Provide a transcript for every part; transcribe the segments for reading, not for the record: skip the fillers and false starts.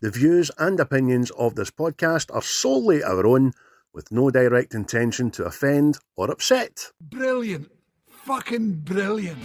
The views and opinions of this podcast are solely our own, with no direct intention to offend or upset. Brilliant. Fucking brilliant.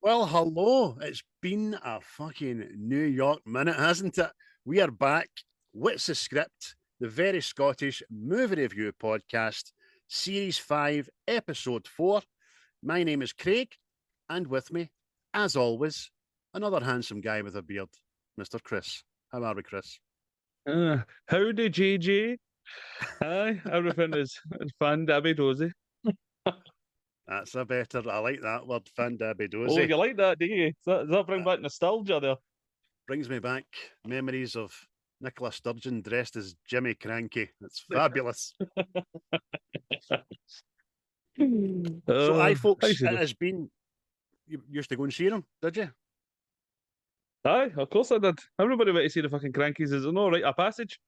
Well, hello. It's been a fucking New York minute, hasn't it? We are back. What's the script? The very Scottish movie review podcast, Series 5, Episode 4. My name is Craig, and with me, as always, another handsome guy with a beard, Mr. Chris. How are we, Chris? Howdy, JJ. Aye, everything is fun, dabby dozy. That's a better, I like that word, fandabby-dozy. Oh, you like that, do you? Does that bring back nostalgia there? Brings me back memories of Nicola Sturgeon dressed as Jimmy Cranky. It's fabulous. So, aye, folks, it has been. You used to go and see them, did you? Aye, of course I did. Everybody went to see the fucking Crankies. Is it no right a passage?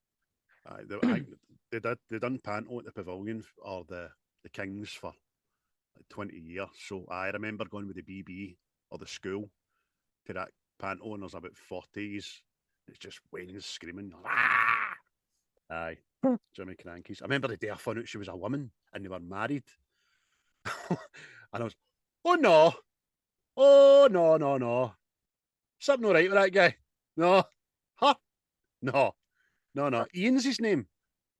Aye, they did. They done panto at the Pavilion or the Kings for like 20 years. So I remember going with the BB or the school to that panto, and there's about 40s. It's just whales screaming. Ah! Aye, Jimmy Crankies. I remember the day I found out she was a woman and they were married. And I was, oh no, no. Something all right with that guy. No. Huh? No. Ian's his name.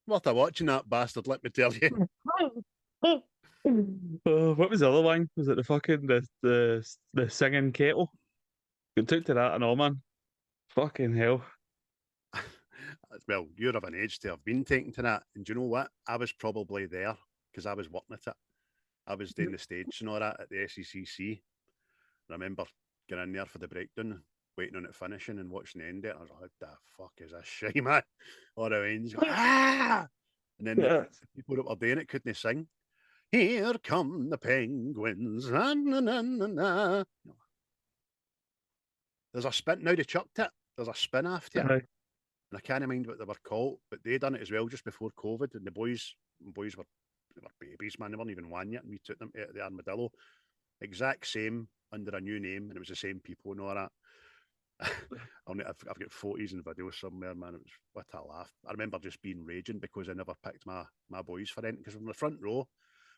Worth a watching, that bastard, let me tell you. What was the other one? Was it the fucking the singing kettle? You took to that and all, man. Fucking hell. Well, you're of an age to have been taken to that. And do you know what? I was probably there because I was working at it. I was doing the stage and all that at the SECC. I remember getting in there for the breakdown, waiting on it finishing and watching the end of it. I was like, what the fuck is this shit, man? All the ends. Ah! And then the people that were doing it couldn't sing. Here come the penguins. Na, na, na, na, na. There's a spin. Now they chucked it. There's a spin after it. And I can't mind what they were called, but they done it as well just before COVID. And the boys were babies, man. They weren't even one yet. And we took them to the Armadillo. Exact same under a new name. And it was the same people and all that. I've got photos and videos somewhere, man. It was what a laugh. I remember just being raging because I never picked my boys for it because I'm in the front row.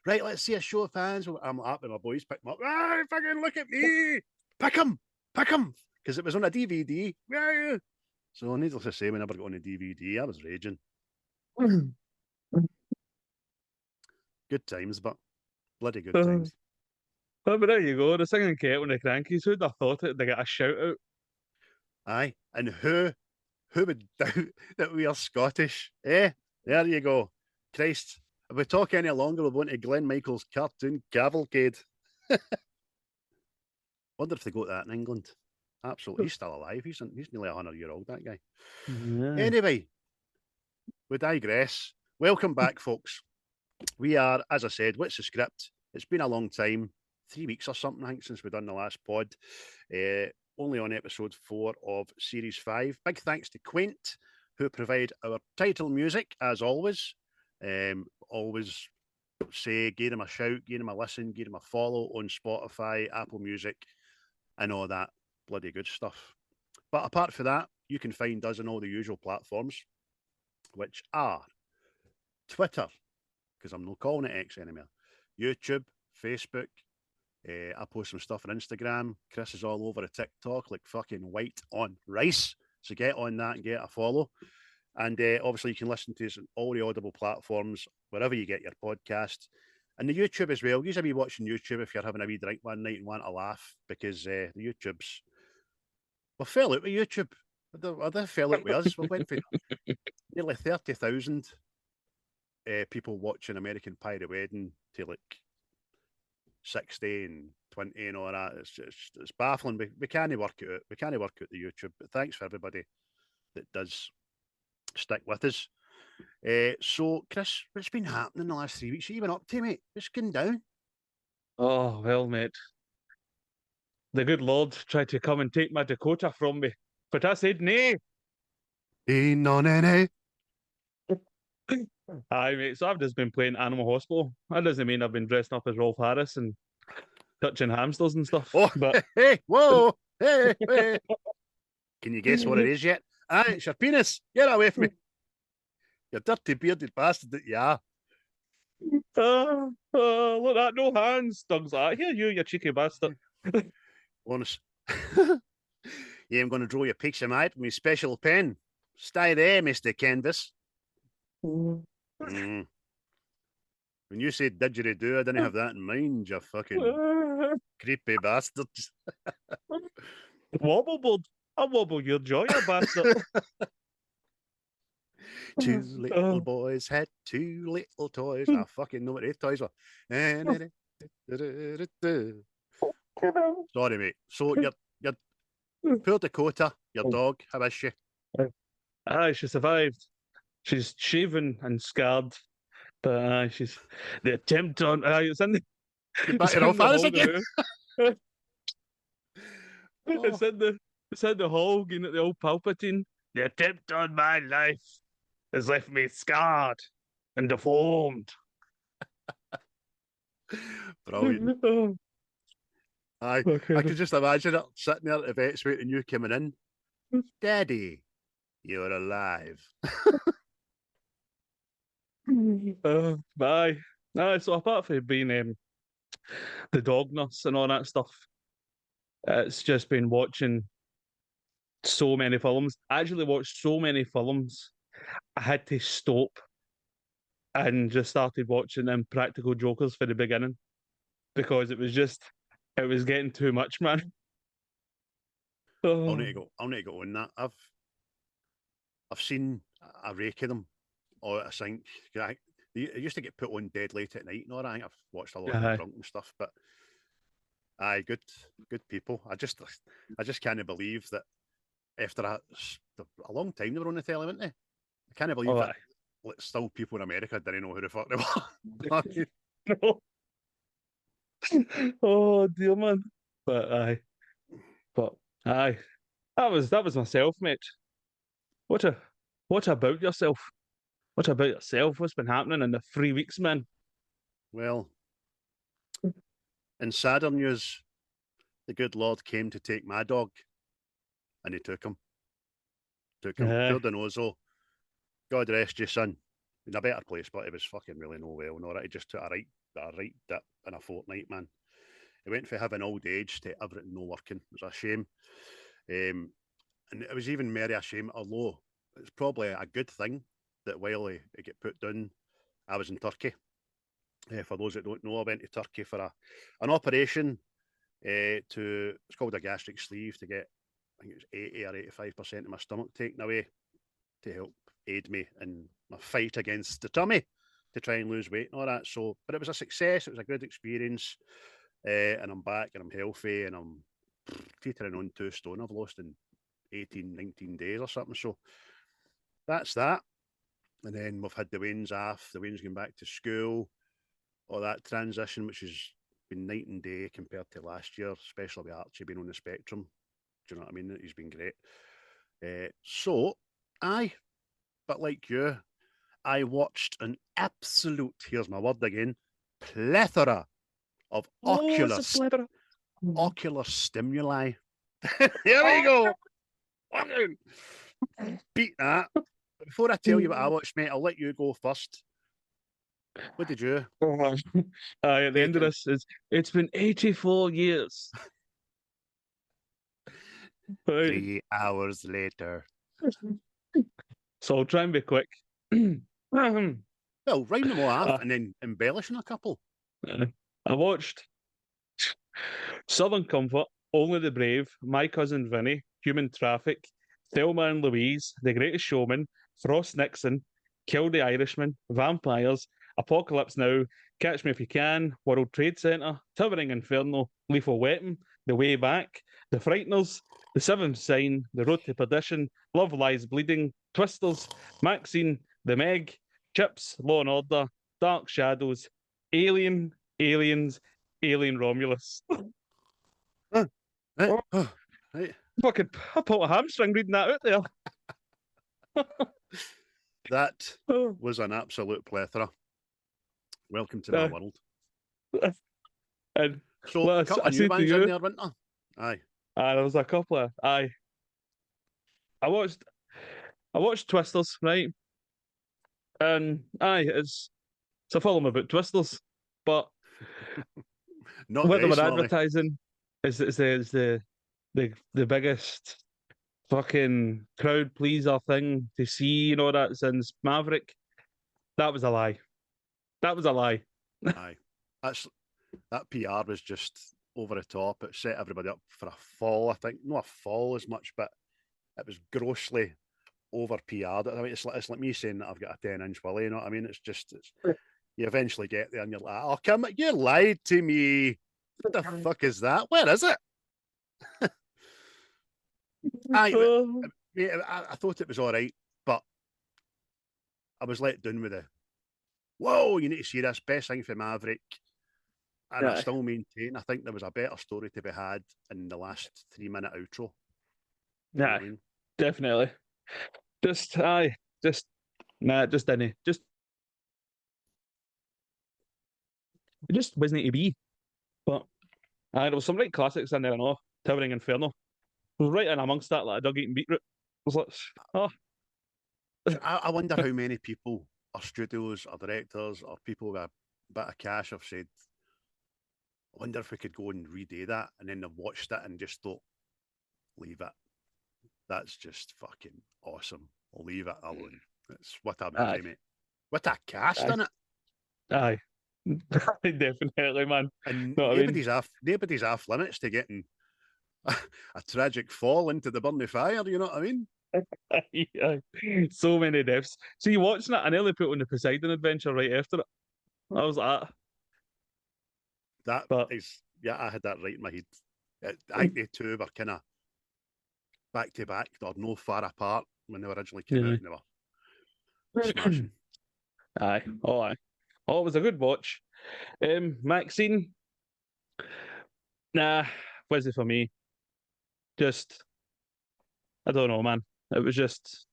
Right, let's see a show of hands. I'm up and my boys picked them up. Ah, fucking look at me. Pick them. Because it was on a DVD. Yeah. So needless to say, we never got on a DVD. I was raging. Good times, but bloody good times. But there you go. The singing kettle and the Crankies. Who'd have thought it? They get a shout out. Aye, and who would doubt that we are Scottish? There you go. Christ, if we talk any longer, we'll go into Glenn Michael's cartoon cavalcade. Wonder if they got that in England. Absolutely, he's still alive. He's nearly 100-year-old, that guy. Yeah. Anyway, we digress. Welcome back, folks. We are, as I said, what's the script? It's been a long time, 3 weeks or something, I think, since we've done the last pod. Only on episode 4 of Series 5. Big thanks to Quaint, who provide our title music, as always. Always say, give them a shout, give them a listen, give them a follow on Spotify, Apple Music, and all that bloody good stuff. But apart from that, you can find us on all the usual platforms, which are Twitter, because I'm not calling it X anymore, YouTube, Facebook. I post some stuff on Instagram. Chris is all over a TikTok like fucking white on rice. So get on that and get a follow. And obviously you can listen to us on all the audible platforms, wherever you get your podcast. And the YouTube as well. Usually be watching YouTube if you're having a wee drink one night and want to laugh, because the YouTube's... We fell out with YouTube. They fell out with us. We went for nearly 30,000 people watching American Pie the Wedding to like 60 and 20 and all that. It's baffling. We can't work it out. We can't work out the YouTube. But thanks for everybody that does stick with us. So, Chris, what's been happening the last 3 weeks? You been up to, mate? What's going down? Oh, well, mate. The good Lord tried to come and take my Dakota from me, but I said nay. Aye, Aye, mate. So I've just been playing Animal Hospital. That doesn't mean I've been dressing up as Rolf Harris and touching hamsters and stuff. Oh, but hey, whoa, hey. Can you guess what it is yet? Aye, it's your penis. Get away from me. You dirty bearded bastard that you are. Look at that, no hands. Doug's like, here you cheeky bastard. Honest. Yeah, I'm going to draw you a picture, mate, with my special pen. Stay there, Mr. Canvas. When you said didgeridoo, I didn't have that in mind, you fucking creepy bastards. Wobbleboard. I wobble your jaw, you bastard. Two little boys had two little toys. I fucking know what these toys were. Sorry, mate. So your poor Dakota, your dog, how is she? Aye, she survived. She's shaven and scarred, but she's the attempt on. It's in the. Get back to Rolf Harris again. It's in the hall, getting at the old Palpatine. The attempt on my life has left me scarred and deformed. Brilliant. Aye, I could just imagine it sitting there at the vet's waiting you coming in. Daddy, you're alive. Bye. So apart from being the dog nurse and all that stuff, it's just been watching so many films. I actually watched so many films, I had to stop and just started watching Practical Jokers for the beginning because it was getting too much, man. I'll need to go on that. I've seen a rake of them. Or I think it used to get put on dead late at night and all that. I think I've watched a lot of them drunk and stuff, but aye, good people. I just can't believe that after a long time they were on the telly, weren't they? I can't believe that still people in America didn't know who the fuck they were. Oh dear, man. But aye, that was myself, mate. What about yourself? What about yourself? What's been happening in the 3 weeks, man? Well, in sadder news, the good Lord came to take my dog, and he took him. Poor Donoso. God rest you, son. In a better place, but he was fucking really no well. No, he just took a right dip in a fortnight, man. He went from having old age to everything no working. It was a shame. And it was even more a shame, although it's probably a good thing that while he get put down, I was in Turkey. For those that don't know, I went to Turkey for an operation it's called a gastric sleeve to get, I think it was 80 or 85% of my stomach taken away to help aid me in my fight against the tummy to try and lose weight and all that. So, but it was a success. It was a good experience. And I'm back and I'm healthy and I'm teetering on 2 stone. I've lost in 18, 19 days or something. So that's that. And then we've had the Waynes off. The Waynes going back to school. All that transition, which has been night and day compared to last year, especially with Archie being on the spectrum. Do you know what I mean? He's been great. But like you, I watched an absolute, here's my word again, plethora of ocular stimuli. Here we go. Beat that. Before I tell you what I watched, mate, I'll let you go first. What did you? At the end of this, it's been 84 years. 3 hours later. So I'll try and be quick. Well, round them all off and then embellish on a couple. I watched Southern Comfort, Only the Brave, My Cousin Vinny, Human Traffic, Thelma and Louise, The Greatest Showman, Frost Nixon, Kill the Irishman, Vampires, Apocalypse Now, Catch Me If You Can, World Trade Center, Towering Inferno, Lethal Weapon, The Way Back, The Frighteners, The Seventh Sign, The Road to Perdition, Love Lies Bleeding, Twisters, McKean, The Meg, Chips, Law and Order, Dark Shadows, Alien, Aliens, Alien Romulus. Right. Oh. Right. Fucking, I pulled a hamstring reading that out there. That was an absolute plethora. Welcome to my world. And so a couple of new ones in there, weren't there? Aye. There was a couple of I watched Twisters, right? And it's a film about Twisters, but not what they were smally. advertising is the biggest fucking crowd pleaser thing to see, you know, that since Maverick. That was a lie. That was a lie. Aye. That PR was just over the top. It set everybody up for a fall, I think. Not a fall as much, but it was grossly over PR'd. I mean, it's like me saying that I've got a 10-inch willy, you know what I mean? It's you eventually get there and you're like, oh, come on, you lied to me. What the fuck is that? Where is it? I thought it was all right, but I was let down with whoa, you need to see this, best thing for Maverick. And I still maintain, I think there was a better story to be had in the last 3-minute outro. Yeah, definitely. Just didn't. It just wasn't to be. But there was some right classics in there, I know. Towering Inferno. It was right in amongst that, like a dog eating beetroot. It was like, oh. I wonder how many people or studios or directors or people with a bit of cash have said, I wonder if we could go and redo that, and then they've watched it and just thought, leave it. That's just fucking awesome. I'll leave it alone. It's what a movie, mate. What a cast in it. Aye. Definitely, man. And nobody's off limits to getting a tragic fall into the burning fire, you know what I mean? Yeah. So many deaths. So you watching it, I nearly put on the Poseidon Adventure right after it. I was like, I had that right in my head. I think the two were kind of back to back, or no far apart when they originally came out, and they were smashing. Aye. Oh, it was a good watch. McKean, nah, was it for me? Just, I don't know, man. It was just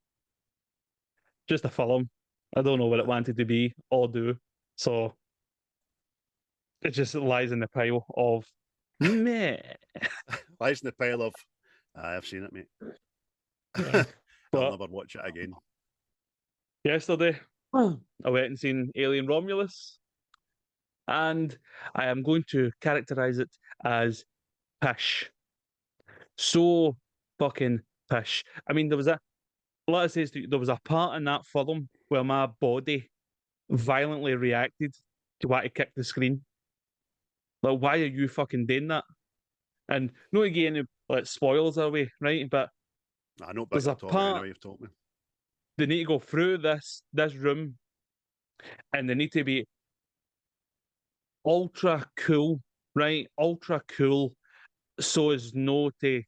a film. I don't know what it wanted to be or do. So it just lies in the pile of meh. Lies in the pile of, I've seen it, mate. I'll never watch it again. Yesterday, I went and seen Alien Romulus, and I am going to characterize it as pish. So fucking pish. I mean, there was a part in that film where my body violently reacted to want to kick the screen. Like, why are you fucking doing that? And no again, like spoilers away, right? But I know there's a part anyway, you've told me. They need to go through this room, and they need to be ultra cool, right? Ultra cool, so as no to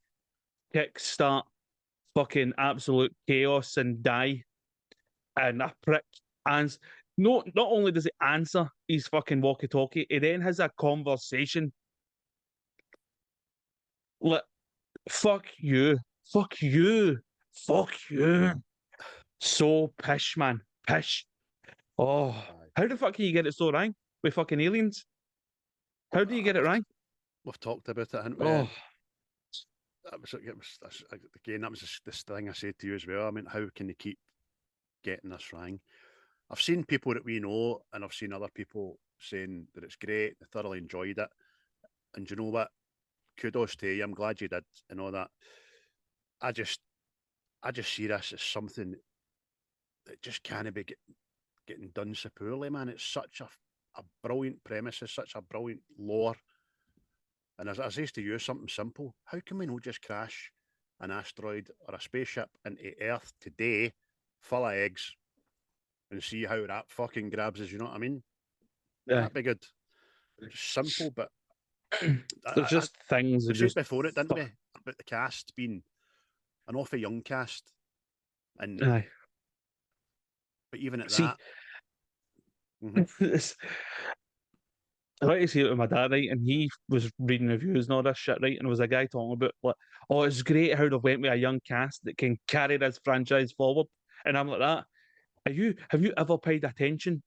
kickstart fucking absolute chaos and die. And a prick not only does he answer his fucking walkie-talkie, he then has a conversation. Like, fuck you. Fuck you. Fuck you. So pish, man. Pish. Oh, how the fuck can you get it so wrong with fucking aliens? How do you get it right? We've talked about it, haven't we? Oh. That was this thing I said to you as well. I mean, how can you keep getting this wrong? I've seen people that we know, and I've seen other people saying that it's great, they thoroughly enjoyed it. And you know what? Kudos to you. I'm glad you did and all that. I just see this as something that just can't be getting done so poorly, man. It's such a brilliant premise, it's such a brilliant lore. And as I say to you, something simple. How can we not just crash an asteroid or a spaceship into Earth today full of eggs and see how that fucking grabs us, you know what I mean? Yeah. That'd be good. Just simple, but There's just things we that said just before it, didn't we, about the cast being an awfully young cast, and aye. but even at See, that, mhm, I went to see it with my dad, right? And he was reading reviews and all this shit, right? And there was a guy talking about like, oh, it's great how they went with a young cast that can carry this franchise forward. And I'm like that. Have you ever paid attention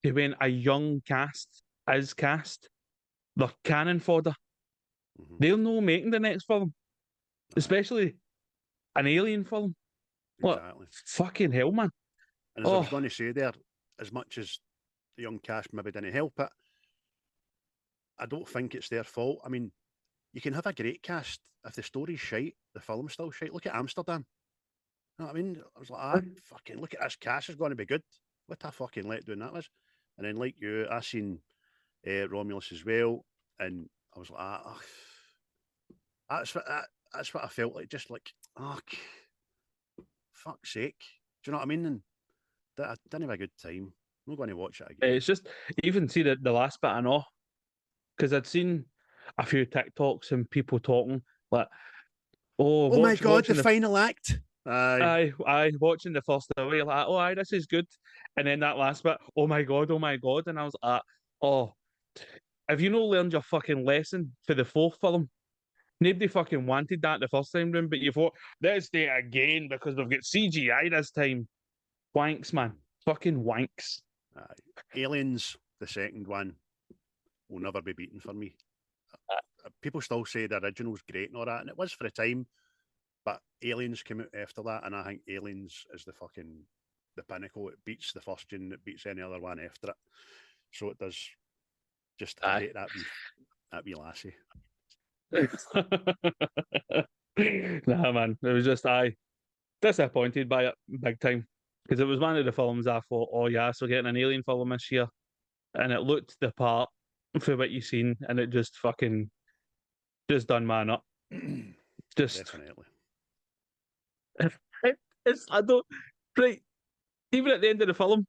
to when a young cast is cast? They're cannon fodder. mhm, They'll know making the next film, aye, especially an alien film. What exactly. fucking hell, man? And as I was Oh, going to say there, as much as the young cast maybe didn't help it, I don't think it's their fault. I mean, you can have a great cast if the story's shite, the film's still shite. Look at Amsterdam. You know what I mean? I was like, fucking look at this cast is going to be good. What a fucking letdown that was. And then, like you, I seen Romulus as well, and I was like, that's what I felt like. Just like, oh, fuck's sake. Do you know what I mean? And I didn't have a good time. I'm not going to watch it again. it's just even see the last bit I know because I'd seen a few TikToks and people talking like, oh, Oh my god, the watching the final act. Aye. I watching the first away like, oh, aye, this is good, and then that last bit, oh my god, and I was like, oh, have you not learned your fucking lesson for the fourth film? Nobody fucking wanted that the first time round, but you thought, let's do it again because we've got CGI this time. Wanks, man. Fucking wanks. Aliens, the second one, will never be beaten for me. People still say the original's great and all that, and it was for a time, but Aliens came out after that, and I think Aliens is the pinnacle. It beats the first gen, it beats any other one after it. So it does. Just I hate that wee lassie. Nah, man. It was just disappointed by it big time because it was one of the films I thought, oh yeah, so getting an alien film this year, and it looked the part for what you seen, and it just fucking just done man up. Just Definitely. it's I don't right. Even at the end of the film,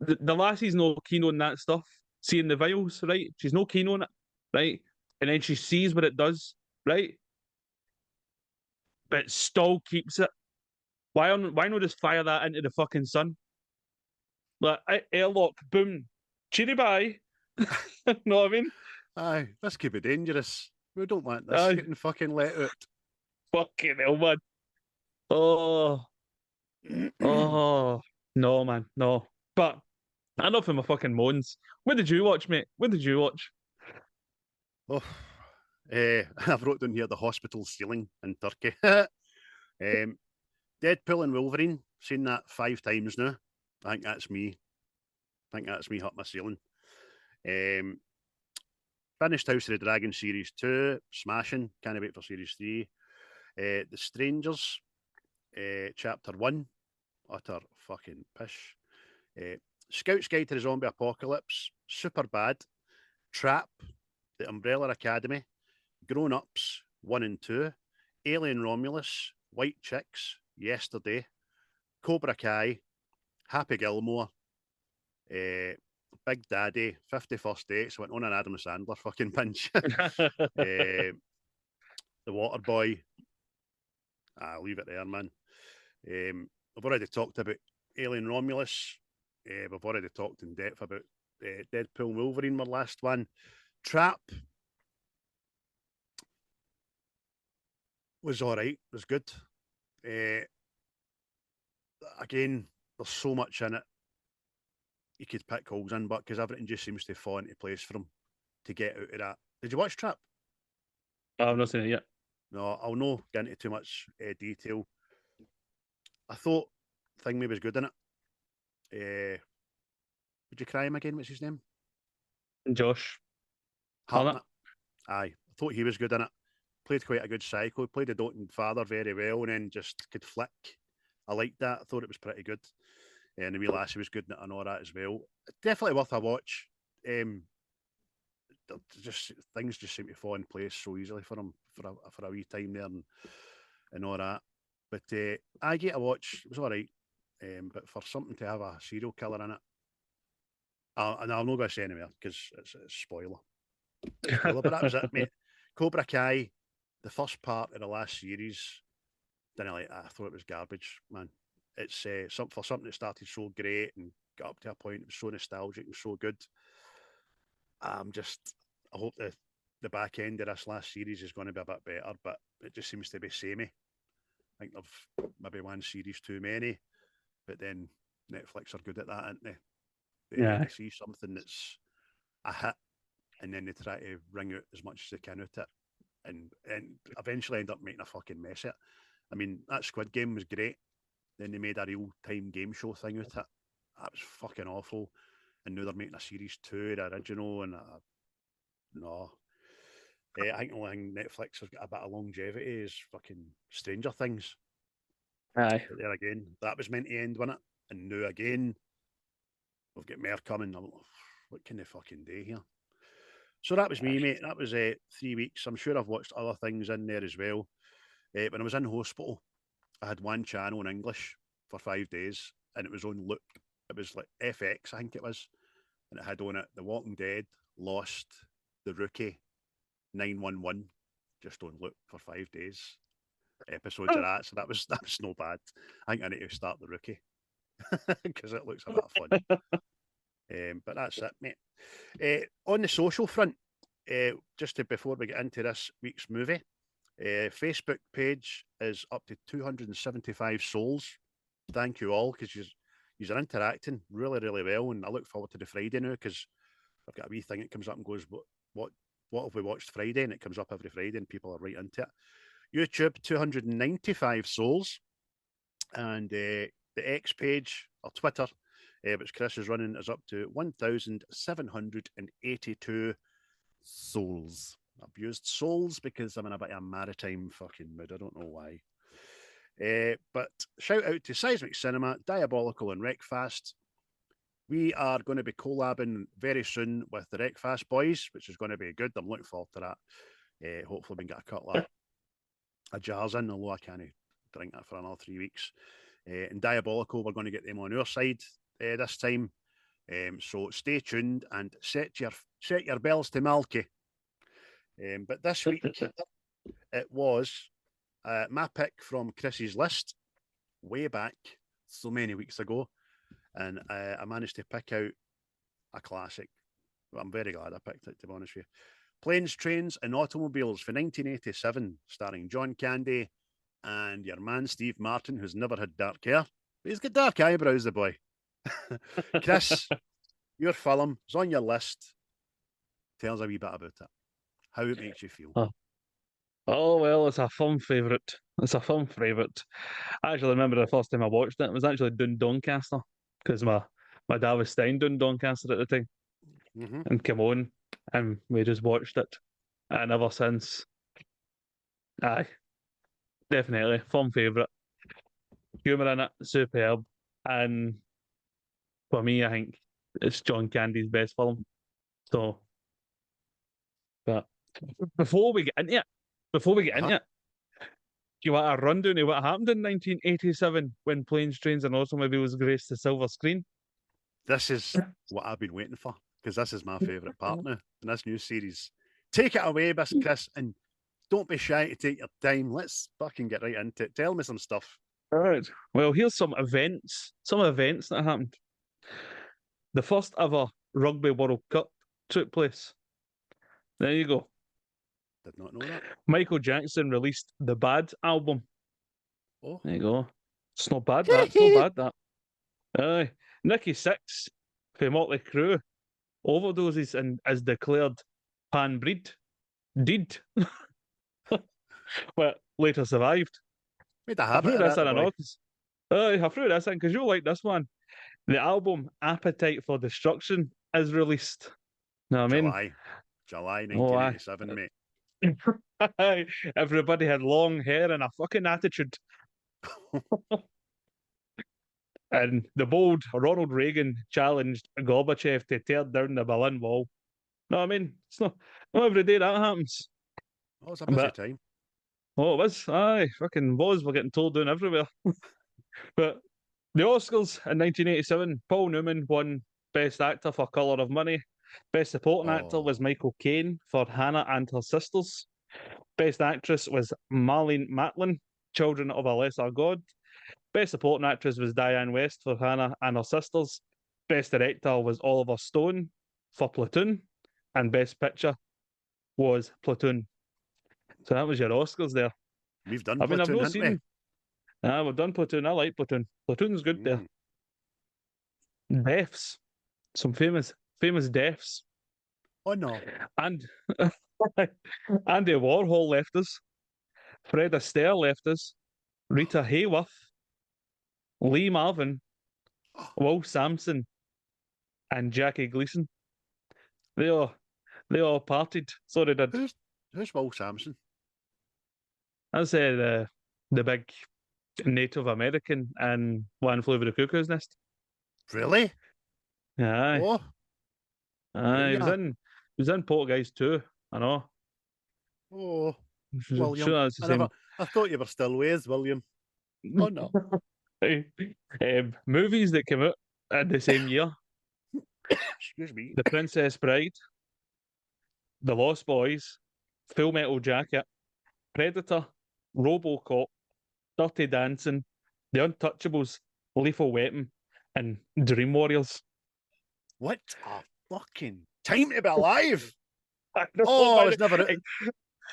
the lassie's no keen on that stuff. Seeing the vials, right? She's no keen on it, right? And then she sees what it does, right? But still keeps it. Why not just fire that into the fucking sun? Like airlock, boom, cheery bye. Know what I mean? Aye, this could be dangerous. We don't want this Aye, getting fucking let out. fucking hell, man. Oh, oh, no, man, no. But enough of my fucking moans. What did you watch, mate? What did you watch? Oh, I've wrote down here the hospital ceiling in Turkey. Deadpool and Wolverine. Seen that 5 times now. I think that's me. I think that's me hit my ceiling. Finished House of the Dragon Series 2. Smashing. Can't wait for Series 3. The Strangers. Chapter 1. Utter fucking pish. Scout's Guide to the Zombie Apocalypse. Super bad. Trap. The Umbrella Academy. Grown Ups 1 and 2. Alien Romulus. White Chicks. Yesterday. Cobra Kai. Happy Gilmore. Big Daddy. 51st Dates. Went on an Adam Sandler fucking pinch. The Water Boy. I'll leave it there, man. I've already talked about Alien Romulus. We've already talked in depth about Deadpool Wolverine, my last one. Trap was all right, was good. Again, there's so much in it. You could pick holes in, but because everything just seems to fall into place for him to get out of that. Did you watch Trap? I've not seen it yet. No, I'll not get into too much detail. I thought Thingy was good in it. Would you cry him again? What's his name? Josh. Hartnett. Aye, I thought he was good in it. Played quite a good psycho. Played a doting father very well, and then just could flick. I liked that. I thought it was pretty good. And the wee lassie was good in it and all that as well. Definitely worth a watch. Just things just seem to fall in place so easily for him for a wee time there and all that. But I get a watch. It was all right. But for something to have a serial killer in it, And I'm not going to say anywhere because it's a spoiler. But that was it, mate. Cobra Kai, the first part of the last series, didn't like that. I thought it was garbage, man. It's for something that started so great and got up to a point, it was so nostalgic and so good. I hope the back end of this last series is going to be a bit better, but it just seems to be samey. I think they've maybe one series too many, but then Netflix are good at that, aren't they? They see something that's a hit, and then they try to wring out as much as they can out of it, and eventually end up making a fucking mess of it. I mean, that Squid Game was great. Then they made a real-time game show thing out of it. That was fucking awful. And now they're making a series 2, the original, and no. I think the only thing Netflix has got a bit of longevity is fucking Stranger Things. Aye. But there again, that was meant to end, wasn't it? And now again, we've got more coming. What can they fucking do here? So that was me, mate. That was 3 weeks. I'm sure I've watched other things in there as well. When I was in hospital, I had one channel in English for 5 days, and it was on loop. It was like FX, I think it was, and it had on it The Walking Dead, Lost, The Rookie, 911, just on loop for 5 days. Episodes of that, so that was no bad. I think I need to start The Rookie because it looks a bit of fun. But that's it, mate. On the social front, before we get into this week's movie, Facebook page is up to 275 souls. Thank you all, because you're interacting really, really well, and I look forward to the Friday now because I've got a wee thing that comes up and goes, what have we watched Friday? And it comes up every Friday, and people are right into it. YouTube, 295 souls, and the X page or Twitter, which Chris is running, is up to 1,782 souls. I've used souls because I'm in a bit of a maritime fucking mood. I don't know why. But shout out to Seismic Cinema, Diabolical and Wreckfast. We are going to be collabing very soon with the Wreckfast boys, which is going to be good. I'm looking forward to that. Hopefully we can get a couple of jars in, although I can't drink that for another 3 weeks. And Diabolical, we're going to get them on our side this time. So stay tuned and set your bells to Malky. But this week, it was my pick from Chris's list way back so many weeks ago. And I managed to pick out a classic. Well, I'm very glad I picked it, to be honest with you. Planes, Trains and Automobiles for 1987, starring John Candy and your man Steve Martin, who's never had dark hair. But he's got dark eyebrows, the boy. Chris, your film is on your list. Tell us a wee bit about it. How it makes you feel. Oh, well, it's a fun favourite. It's a fun favourite. I actually remember the first time I watched it. It was actually down Doncaster because my dad was staying down Doncaster at the time and came on and we just watched it. And ever since, aye, definitely fun favourite. Humour in it, superb. And for me, I think it's John Candy's best film. So, but before we get into it, do you want a rundown of what happened in 1987 when Planes, Trains and Automobiles graced the silver screen? This is what I've been waiting for, because this is my favourite part now in this new series. Take it away, Miss Chris, and don't be shy to take your time. Let's fucking get right into it. Tell me some stuff. All right. Well, here's some events that happened. The first ever Rugby World Cup took place. There you go. Did not know that. Michael Jackson released the Bad album. Oh, there you go. It's not bad, that. It's not bad, that. Aye. Nicky Six from Motley Crue overdoses and is declared pan-breed. Did. But later survived. Made a habit of that, I threw this in because you'll like this one. The album Appetite for Destruction is released. Know what I mean? July 1987, mate. Everybody had long hair and a fucking attitude. And the bold Ronald Reagan challenged Gorbachev to tear down the Berlin Wall. Know what I mean? It's not every day that happens. Oh, it's a busy time. Oh, it was. Aye, fucking was. We're getting told down everywhere. But the Oscars in 1987, Paul Newman won Best Actor for Colour of Money. Best Supporting Actor was Michael Caine for Hannah and Her Sisters. Best Actress was Marlene Matlin, Children of a Lesser God. Best Supporting Actress was Diane West for Hannah and Her Sisters. Best Director was Oliver Stone for Platoon. And Best Picture was Platoon. So that was your Oscars there. We've done I've Platoon, not haven't we? seen. We've done Platoon. I like Platoon. Platoon's good there. Deaths. Some famous deaths. Oh no. And Andy Warhol left us. Fred Astaire left us. Rita Hayworth. Lee Marvin. Will Sampson. And Jackie Gleason. They all parted. So they did. Who's Will Sampson? That's the big Native American and One Flew Over the Cuckoo's Nest. Really? Aye. Oh. Aye, he was in Poltergeist too. I know. Oh, William. Sure, that's the same. I thought you were still with William. Oh no. Movies that came out in the same year. Excuse me. The Princess Bride, The Lost Boys, Full Metal Jacket, Predator, RoboCop, Dirty Dancing, The Untouchables, Lethal Weapon, and Dream Warriors. What a fucking time to be alive! Oh, I was never.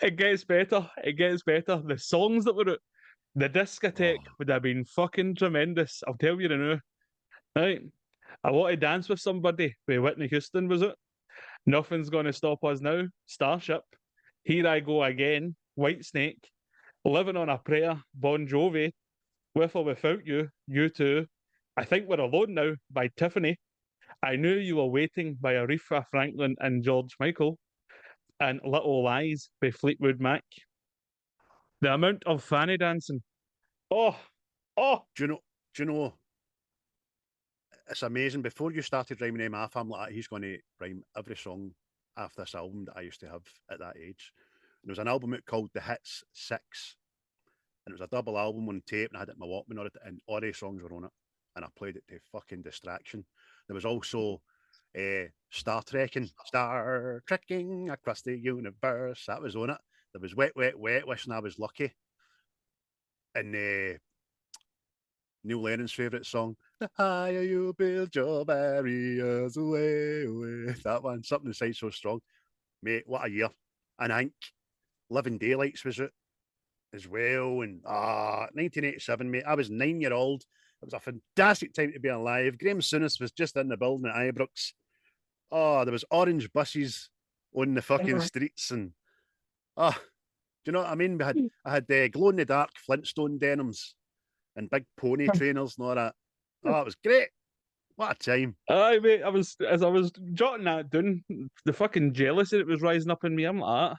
It gets better. It gets better. The songs that were out, the discotheque would have been fucking tremendous. I'll tell you now. Right. I Want to Dance with Somebody by Whitney Houston was it? Nothing's Gonna Stop Us Now, Starship, Here I Go Again, Whitesnake, Living on a Prayer, Bon Jovi, With or Without You, U2, I Think We're Alone Now by Tiffany, I Knew You Were Waiting by Aretha Franklin and George Michael, and Little Lies by Fleetwood Mac. The amount of fanny dancing. Oh. Do you know? It's amazing. Before you started rhyming them off, I'm like, he's going to rhyme every song after this album that I used to have at that age. And there was an album out called The Hits 6. And it was a double album on tape, and I had it in my Walkman on it, and all the songs were on it. And I played it to fucking distraction. There was also Star Trekking across the universe. That was on it. There was Wet, Wet, Wet, Wishing I Was Lucky. And Neil Lennon's favourite song, The Higher You Build Your Barriers Away. That one, Something Inside So Strong. Mate, what a year. And I think Living Daylights was it as well. And 1987, mate, I was 9-year-old. It was a fantastic time to be alive. Graham Souness was just in the building at Ibrox. Oh, there was orange buses on the fucking streets. And do you know what I mean? I had glow-in-the-dark Flintstone denims and big pony trainers and all that. Oh, it was great. What a time. Aye, mate, as I was jotting that down, the fucking jealousy that was rising up in me, I'm like,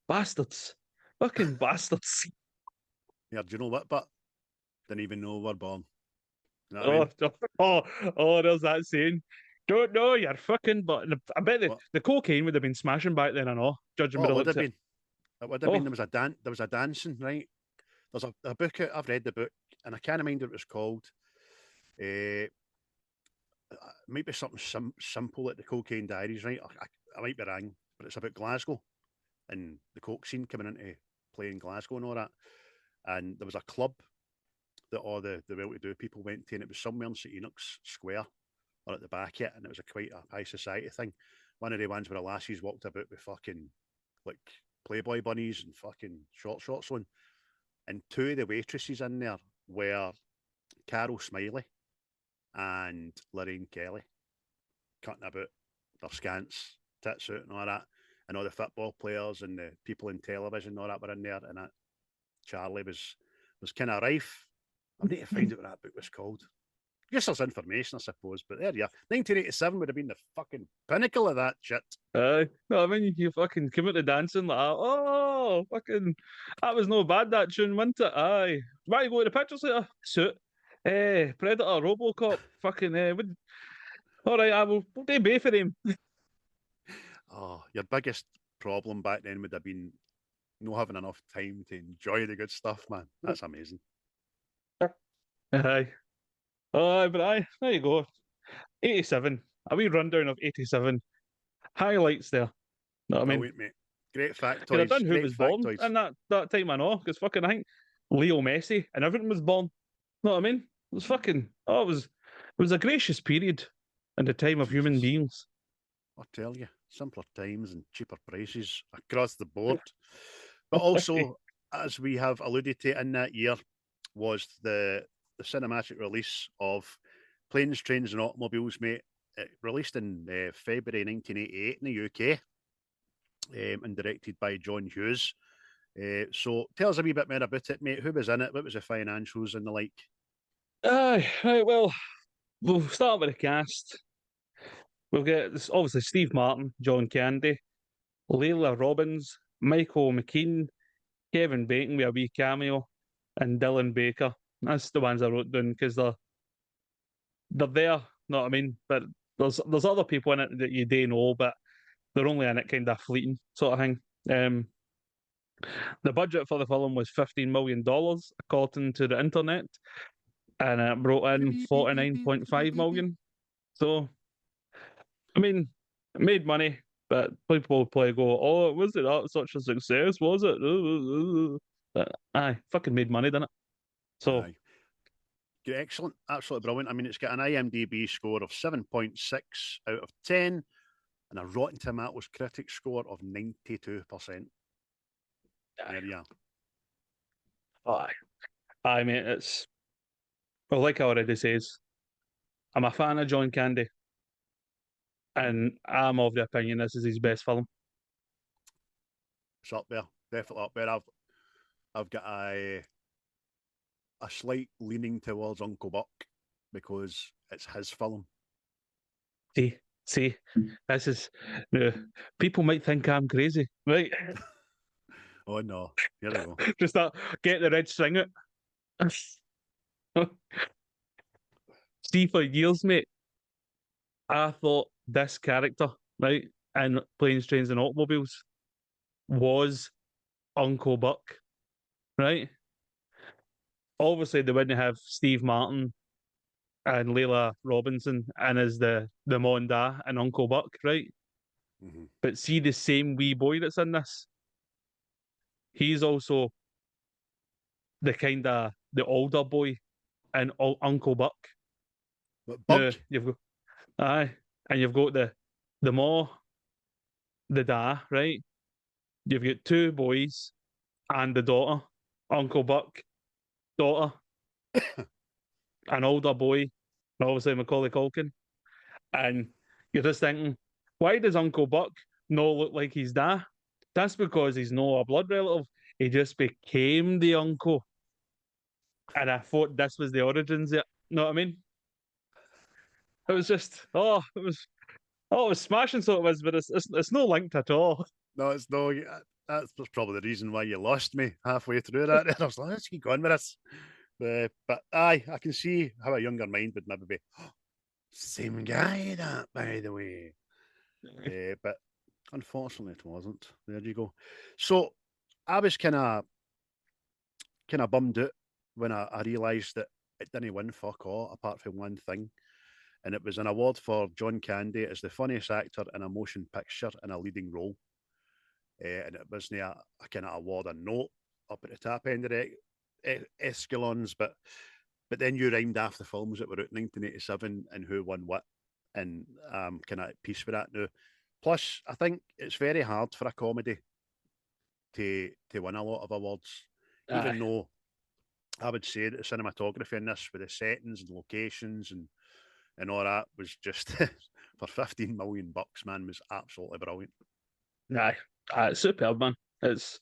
bastards. Fucking bastards. Yeah, do you know what, but didn't even know we were born. You know what I mean? There's that saying. Don't know, you're fucking, but I bet the cocaine would have been smashing back then, I know, judging by the looks of it. It would have been. There was a dancing, right? There's a book out, I've read the book, and I can't remember what it was called. It might be something simple like the Cocaine Diaries, right? I might be wrong, but it's about Glasgow and the coke scene coming into play in Glasgow and all that. And there was a club that all the well-to-do people went to, and it was somewhere in St Enoch's Square or at the back of it, and it was quite a high society thing. One of the ones where the lassies walked about with fucking like Playboy bunnies and fucking shorts on. And two of the waitresses in there were Carol Smiley and Lorraine Kelly, cutting about their scants, tits out and all that. And all the football players and the people in television and all that were in there. And that Charlie was kind of rife. I need to find out what that book was called. Guess there's information, I suppose. But there you are. 1987 would have been the fucking pinnacle of that shit. No, I mean, you fucking come out to dancing like, oh, fucking, that was no bad, that tune, wasn't it? Aye. Why you go to the pictures later? Suit. Predator, RoboCop, fucking, all right, I will do both for him. Oh, your biggest problem back then would have been not having enough time to enjoy the good stuff, man. That's amazing. Aye. But aye, there you go. 87. a wee rundown of 87 highlights there. Know what I mean? Brilliant, mate. Great Could have factoids. done who Great was born factoids. in that time, I know, because fucking I think Leo Messi and everything was born. Know what I mean? It was fucking it was a gracious period in the time of human Jesus. beings. I'll tell you, simpler times and cheaper prices across the board. But also, as we have alluded to in that year, was the cinematic release of Planes, Trains and Automobiles, mate. It released in February 1988 in the UK and directed by John Hughes. So tell us a wee bit more about it, mate. Who was in it? What was the financials and the like? Aye, right, well, we'll start with the cast. We'll get this, obviously Steve Martin, John Candy, Laila Robbins, Michael McKean, Kevin Bacon with a wee cameo, and Dylan Baker. That's the ones I wrote down because they're there, know what I mean? But there's other people in it that you do know, but they're only in it kind of fleeting sort of thing. The budget for the film was $15 million, according to the internet, and it brought in 49.5 million. So, I mean, it made money, but people would probably go, "Oh, was it that such a success? Was it?" But, aye, fucking made money, didn't it? So, Aye. Excellent, absolutely brilliant. I mean, it's got an IMDb score of 7.6 out of 10 and a Rotten Tomatoes critic score of 92%. There you are. aye, mate, it's well, like I already says, I'm a fan of John Candy, and I'm of the opinion this is his best film. It's up there, definitely up there. I've got a slight leaning towards Uncle Buck because it's his film. See, this is people might think I'm crazy, right? Oh no, here we go. Just that, get the red string out. See, for years, mate, I thought this character, right, in Planes, Trains, and Automobiles was Uncle Buck, right? Obviously, they wouldn't have Steve Martin and Laila Robinson and as the Monda and Uncle Buck, right? Mm-hmm. But see the same wee boy that's in this. He's also the kind of the older boy and Uncle Buck. But Now, Bug? you've got aye, and you've got the ma, the da, right? You've got two boys and the daughter, Uncle Buck, daughter, an older boy, and obviously Macaulay Culkin. And you're just thinking, why does Uncle Buck not look like his dad? That's because he's not a blood relative. He just became the uncle. And I thought this was the origins. You know what I mean? It was just, it was smashing, so it was, but it's no linked at all. No, it's no. That's probably the reason why you lost me halfway through that. I was like, let's keep going with this. But aye, I can see how a younger mind would maybe be, oh, same guy, that, by the way. But unfortunately, it wasn't. There you go. So I was kind of bummed out when I realised that it didn't win fuck all apart from one thing. And it was an award for John Candy as the funniest actor in a motion picture in a leading role. And it wasn't a kind of award a note up at the top end of the escalons, but then you rhymed off the films that were out in 1987 and who won what, and kind of piece for that now. Plus, I think it's very hard for a comedy to win a lot of awards, even though I would say that the cinematography in this, with the settings and locations and all that, was just for $15 million, man, was absolutely brilliant. Aye, it's superb, man. It's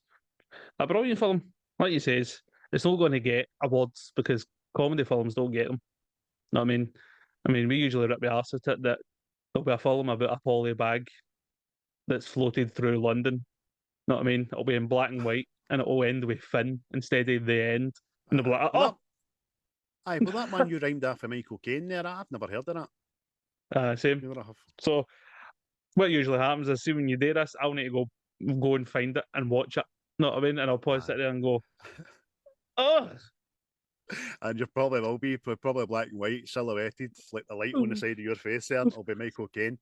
a brilliant film. Like you says, it's not going to get awards because comedy films don't get them. Know what I mean? We usually rip the arse at it that there'll be a film about a poly bag that's floated through London. Know what I mean? It'll be in black and white and it'll end with Finn instead of the end. And they'll be like, oh! Aye, well, that man you rhymed after Michael Caine there, I've never heard of that. Same. So, what usually happens is, see, when you do this, I'll need to go and find it and watch it. Know what I mean? And I'll probably sit there and go, oh! And you probably will be, probably black and white, silhouetted, like the light on the side of your face there. It'll be Michael Caine.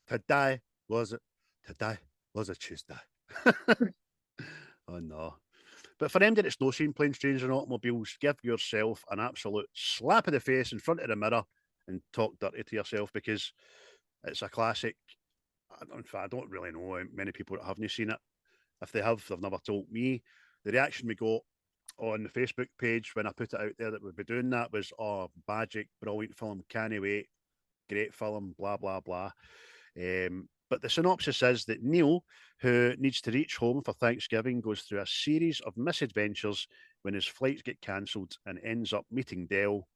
Today was a Tuesday. Oh no. But for anybody that's no seen Planes, Trains and Automobiles, give yourself an absolute slap of the face in front of the mirror and talk dirty to yourself, because it's a classic. In fact, I don't really know many people that haven't seen it. If they have, they've never told me. The reaction we got on the Facebook page when I put it out there that we'd be doing that was, oh, magic, brilliant film, can't wait, great film, blah, blah, blah. But the synopsis is that Neal, who needs to reach home for Thanksgiving, goes through a series of misadventures when his flights get cancelled and ends up meeting Dell,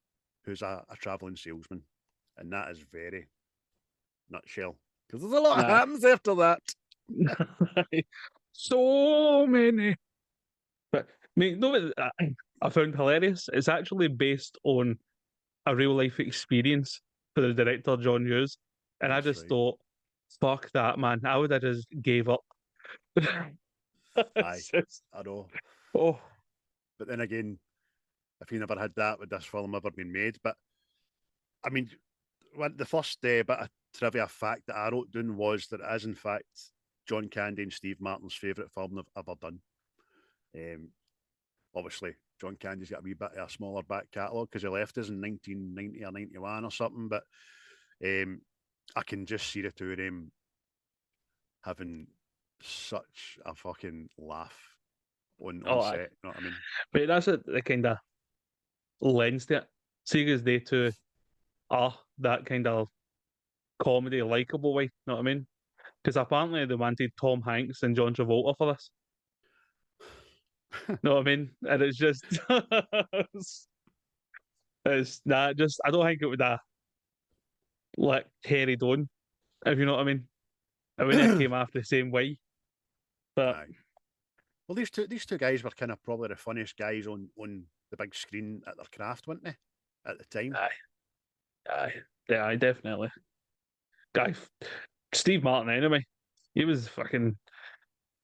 who's a travelling salesman. And that is very nutshell, because there's a lot of happens after that. So many. But I mean, no, I found hilarious. It's actually based on a real life experience for the director, John Hughes. And I just thought, fuck that, man. I would have just gave up. Aye, I know. Oh. But then again, if you never had that, would this film ever been made? But I mean, the first bit of trivia fact that I wrote down was that it is, in fact, John Candy and Steve Martin's favourite film they've ever done. Obviously, John Candy's got a wee bit of a smaller back catalogue because he left us in 1990 or 91 or something, but I can just see the two of them having such a fucking laugh on set, you know what I mean? But that's the kind of lens to it. See, as they two are that kind of comedy, likeable way, you know what I mean? Because apparently they wanted Tom Hanks and John Travolta for this. Know what I mean? And it's just, it's not just. I don't think it would have like carried on, if you know what I mean. I wouldn't have came after the same way. But well, these two guys were kind of probably the funniest guys on the big screen at their craft, weren't they? At the time. Aye, definitely. Steve Martin, anyway, he was fucking.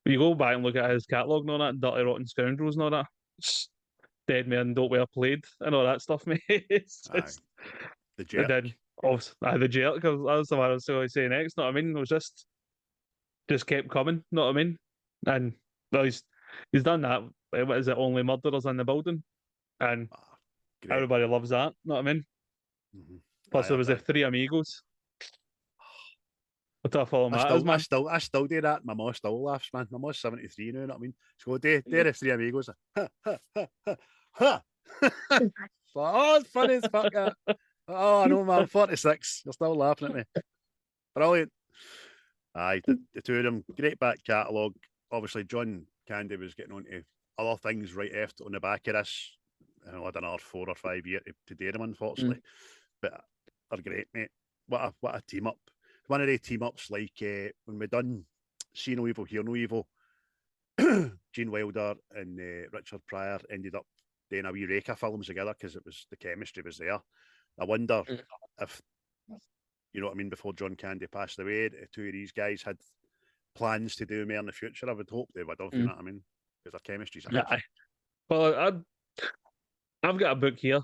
You go back and look at his catalogue and all that, Dirty Rotten Scoundrels and all that. Dead Men Don't Wear Plaid and all that stuff, mate. It's just, the Jerk. Then, the Jerk, that's the one I was going to say next, know what I mean? It was just kept coming, know what I mean? And well, he's done that. What is it? Only Murderers in the Building, and everybody loves that. Know what I mean? Mm-hmm. Plus, there was the Three Amigos. What a film that is, man. I still do that. My mom still laughs, man. My mom's 73 now. You know what I mean? So they're the Three Amigos. Oh, it's funny as fuck. Oh, I know, man. I'm 46. You're still laughing at me. Brilliant. Aye, the two of them, great back catalogue. Obviously, John Candy was getting on to other things right after on the back of this. I had another 4 or 5 years to do them, unfortunately. But they're great, mate. What a team up. One of the team ups, like when we done See No Evil, Hear No Evil, Gene Wilder and Richard Pryor ended up doing a wee rake of films together because the chemistry was there. I wonder if, you know what I mean, before John Candy passed away, the two of these guys had plans to do more in the future. I would hope they would have, you know what I mean? Because their chemistry's well, I've got a book here.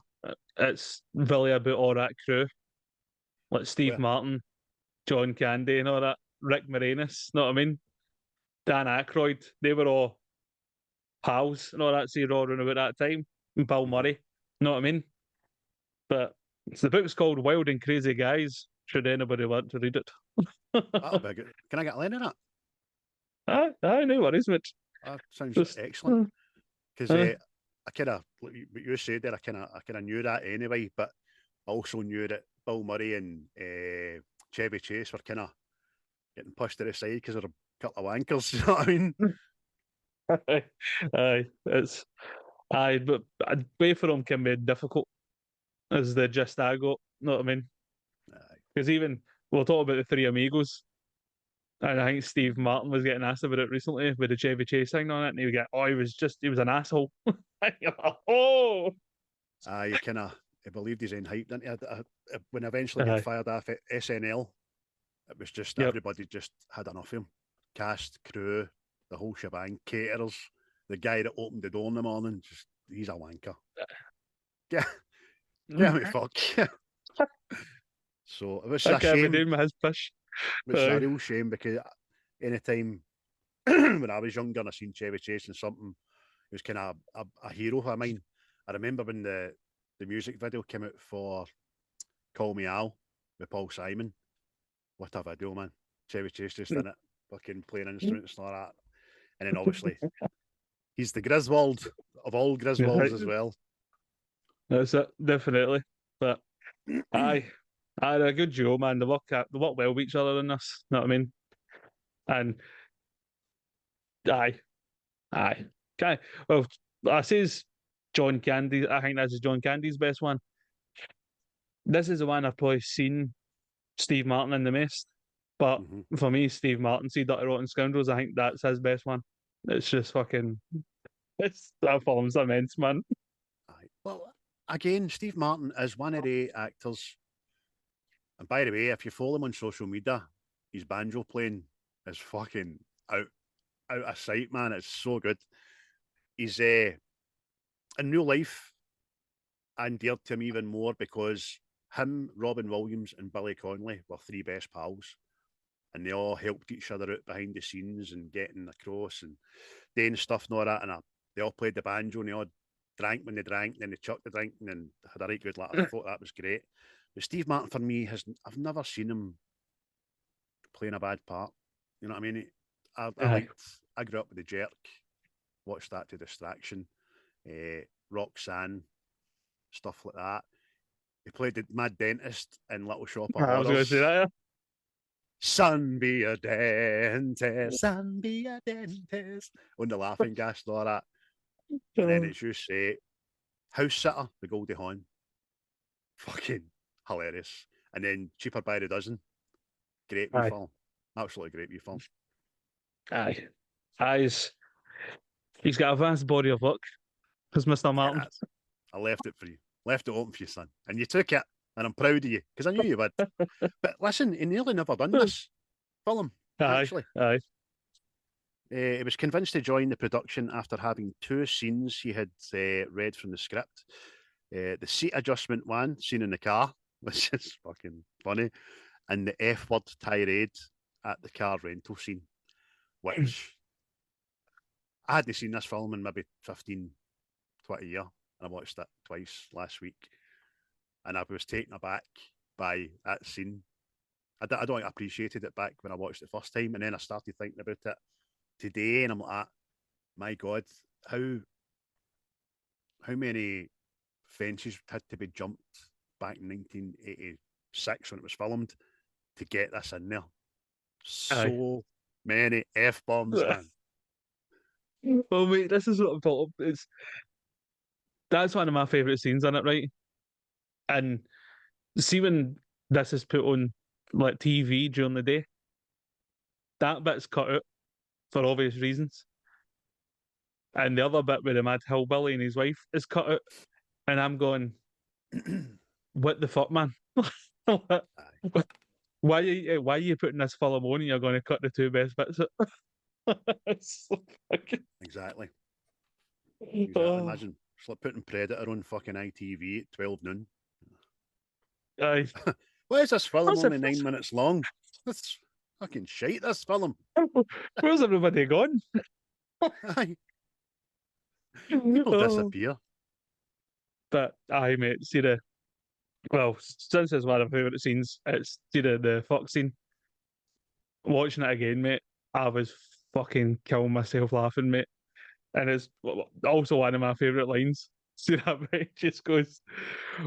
It's really about all that crew. Like Steve Martin, John Candy and all that, Rick Moranis, know what I mean? Dan Aykroyd, they were all pals and all that, so you're all around about that time. And Bill Murray, know what I mean? But the book's called Wild and Crazy Guys, should anybody want to read it. That'll be good. Can I get a line in that? Aye, no worries, mate. That sounds excellent. Because I kind of, what you said there, I kind of knew that anyway, but I also knew that Bill Murray and Chevy Chase were kind of getting pushed to the side because they're a couple of wankers, you know what I mean? But both of them can be difficult, as the gist I got, know what I mean? Because even, we'll talk about the Three Amigos, and I think Steve Martin was getting asked about it recently with the Chevy Chase thing on it, and he was an asshole. You kind of believed his own hype, didn't you? When I eventually got fired off at SNL, it was just everybody just had enough of him. Cast, crew, the whole shebang, caterers, the guy that opened the door in the morning, he's a wanker. Get me fuck. So it was a shame. Doing with his push. It was a real shame because anytime when I was younger and I seen Chevy Chase in something, he was kind of a hero of mine. I remember when the music video came out for Call Me Al with Paul Simon. What a video, man. Chevy Chase just in it, fucking playing instruments and all that. And then obviously, he's the Griswold of all Griswolds as well. That's it, definitely. But aye, a good duo, man. They work well with each other in this. Know what I mean? And aye. Okay. Well, I says John Candy. I think that's John Candy's best one. This is the one I've probably seen Steve Martin in the most. But for me, Steve Martin, see Dirty Rotten Scoundrels, I think that's his best one. It's just fucking. That film's immense, man. Well, again, Steve Martin is one of the actors. And by the way, if you follow him on social media, his banjo playing is fucking out of sight, man. It's so good. He's in real life endeared to him even more because him, Robin Williams, and Billy Connolly were three best pals. And they all helped each other out behind the scenes and getting across and doing stuff and all that. And they all played the banjo and they all drank when they drank, and then they chucked the drink and then had a right good laugh. I thought that was great. But Steve Martin, for me, I've never seen him playing a bad part. You know what I mean? I grew up with The Jerk, watched that to distraction, Roxanne, stuff like that. He played the mad dentist in Little Shop of Horrors. I was going to say that, yeah. Son be a dentist, son be a dentist. On the laughing gas and all that. And then it's just House Sitter, the Goldie Hawn. Fucking hilarious. And then Cheaper by the Dozen. Great wee film. Absolutely great wee film. Aye. He's got a vast body of work. Because Mr. Martin. I left it for you. Left it open for you, son. And you took it. And I'm proud of you. Because I knew you would. But listen, he nearly never done this film. Actually. Aye. He was convinced to join the production after having two scenes he had read from the script. The seat adjustment one, seen in the car, which is fucking funny, and the F-word tirade at the car rental scene, which I hadn't seen this film in maybe 15, 20 years, and I watched it twice last week, and I was taken aback by that scene. I don't think I appreciated it back when I watched it first time, and then I started thinking about it today, and I'm like, my God, how many fences had to be jumped back in 1986 when it was filmed to get this in there? So many F-bombs, man. Well, mate, this is what I'm talking about. That's one of my favourite scenes in it, right? And see when this is put on like TV during the day, that bit's cut out for obvious reasons. And the other bit with the mad hillbilly and his wife is cut out. And I'm going, what the fuck, man? Why are you putting this film on and you're going to cut the two best bits out? It's so fucking... Exactly. Imagine it's like putting Predator on fucking ITV at 12 noon. Aye. Why is this film only 9 minutes long? That's fucking shite, this film. Where's everybody gone? Aye. People disappear. But aye, mate, since it's one of my favourite scenes, it's the fuck scene. Watching it again, mate, I was fucking killing myself laughing, mate. And it's also one of my favourite lines. See that, mate? Just goes,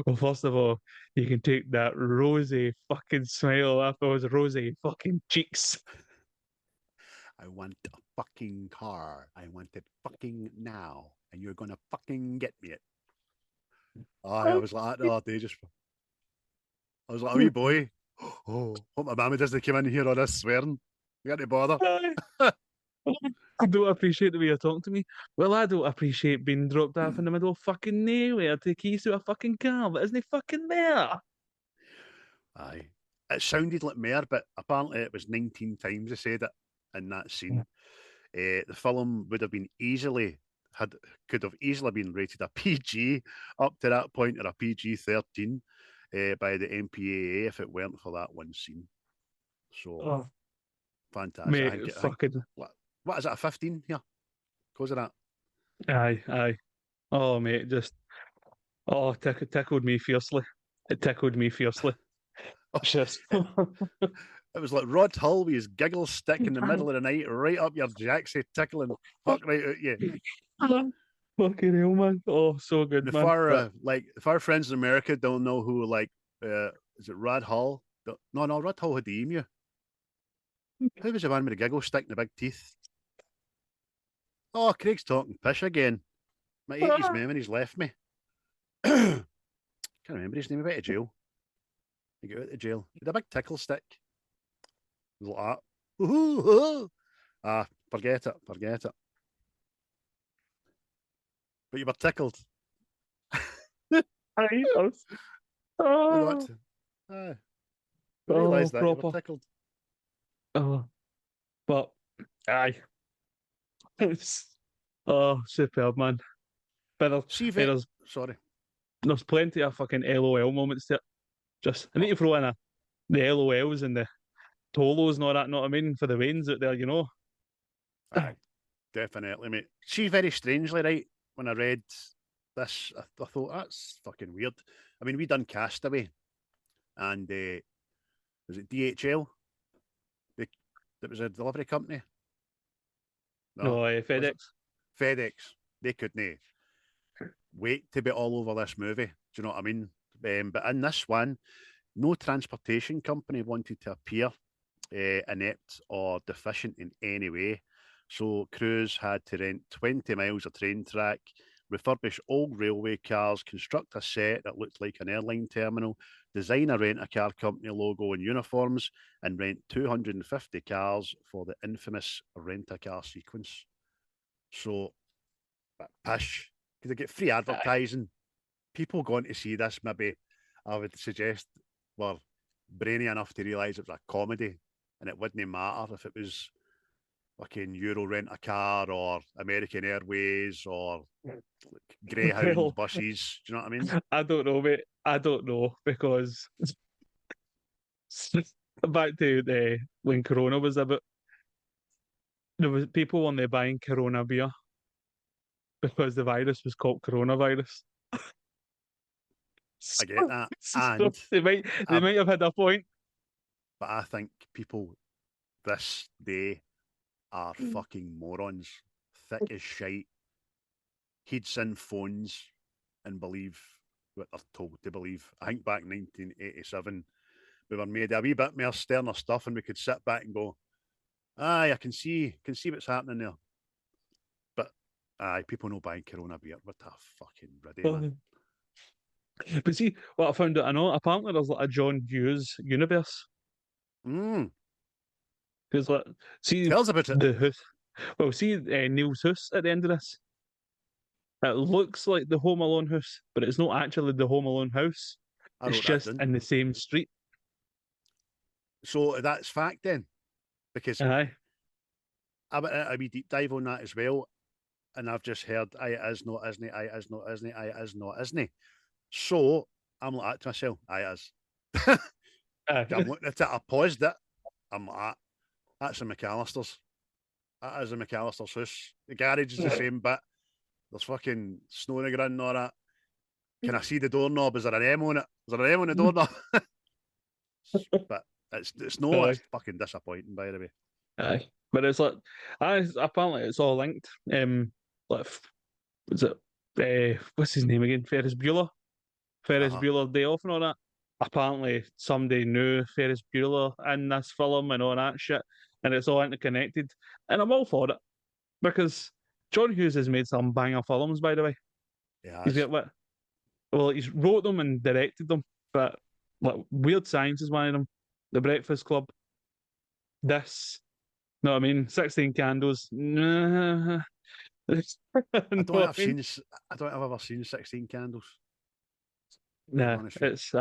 well, first of all, you can take that rosy fucking smile off those rosy fucking cheeks. I want a fucking car. I want it fucking now. And you're going to fucking get me it. I was like that the other day. I was like, a wee boy. Oh, hope my mammy doesn't come in here all this swearing. You got to bother. I don't appreciate the way you're talking to me. Well, I don't appreciate being dropped off in the middle of fucking nowhere to keys to a fucking car that isn't fucking there. Aye. It sounded like more, but apparently it was 19 times they said it in that scene. The film would have been easily could have easily been rated a PG up to that point, or a PG-13 by the MPAA if it weren't for that one scene. So fantastic. Mate, I think, fucking what is it, a 15 here? Because of that. aye. Oh mate, just tickled me fiercely. It tickled me fiercely. Just It was like Rod Hull with his giggle stick in the middle of the night, right up your jacksie, tickling fuck right out you. fucking hell, man. Oh, so good, If man. if our friends in America don't know who, like, is it Rod Hull? No, Rod Hull had the emu. Who was the man with the giggle stick and the big teeth? Oh, Craig's talking pish again. My 80s memories left me. Can't remember his name. He went to jail. He got out of jail. He had a big tickle stick. It was like that. Ah, forget it. But you were tickled. I was. We got to. We realised that you proper. were tickled. Oh, but aye. It's superb, man. But Sorry. there's plenty of fucking LOL moments there. Just I need to throw in the LOLs and the Tolos and all that, know what I mean, for the Waynes out there, you know. Aye, definitely, mate. See, very strangely, right, when I read this, I thought, that's fucking weird. I mean, we done Castaway, and was it DHL? That was a delivery company? No, FedEx. FedEx. They couldn't wait to be all over this movie. Do you know what I mean? But in this one, no transportation company wanted to appear inept or deficient in any way. So crews had to rent 20 miles of train track, refurbish old railway cars, construct a set that looked like an airline terminal, design a rent-a-car company logo and uniforms, and rent 250 cars for the infamous rent-a-car sequence. So, pish, because they get free advertising. People going to see this, maybe, I would suggest, were brainy enough to realise it was a comedy, and it wouldn't matter if it was fucking Euro Rent-a-Car or American Airways or Greyhound buses. Do you know what I mean? I don't know, mate. I don't know, because back to when Corona was about, there was people on there buying Corona beer because the virus was called coronavirus. I get that. So And they might have had a point. But I think people this day are fucking morons, thick as shite, heeds in phones and believe what they're told to believe. I think back in 1987, we were made a wee bit more sterner stuff, and we could sit back and go, aye, I can see what's happening there. But aye, people know buying Corona beer. What a fucking riddy, man. But see, what I found out, I know, apparently there's like a John Hughes universe. Because like, see, tell us about it. The Hughes. Well, see, Neal's house at the end of this. It looks like the Home Alone house, but it's not actually the Home Alone house. It's just in the same street. So that's fact then, because aye, I went a wee deep dive on that as well, and I've just heard aye it is, not isn't it, aye it is, not isn't it, aye it is, not isn't it. So I'm like that to myself, aye it is. I'm looking at it, I paused it, I'm like, that's the McAllister's. That is the McAllister's house. The garage is the same bit. There's fucking snow on the ground and all that. Can I see the doorknob? Is there an M on it? Is there an M on the doorknob? But it's no, it's fucking disappointing, by the way. Aye. But it's like, apparently it's all linked. Like, was it, what's his name again? Ferris Bueller? Ferris Bueller Day Off and all that. Apparently somebody knew Ferris Bueller in this film and all that shit, and it's all interconnected. And I'm all for it, because John Hughes has made some banger films, by the way. Yeah, he's got what? Well, he's wrote them and directed them, but like Weird Science is one of them. The Breakfast Club. This, know what I mean? 16 Candles. I don't think I've ever seen 16 Candles. Nah, it's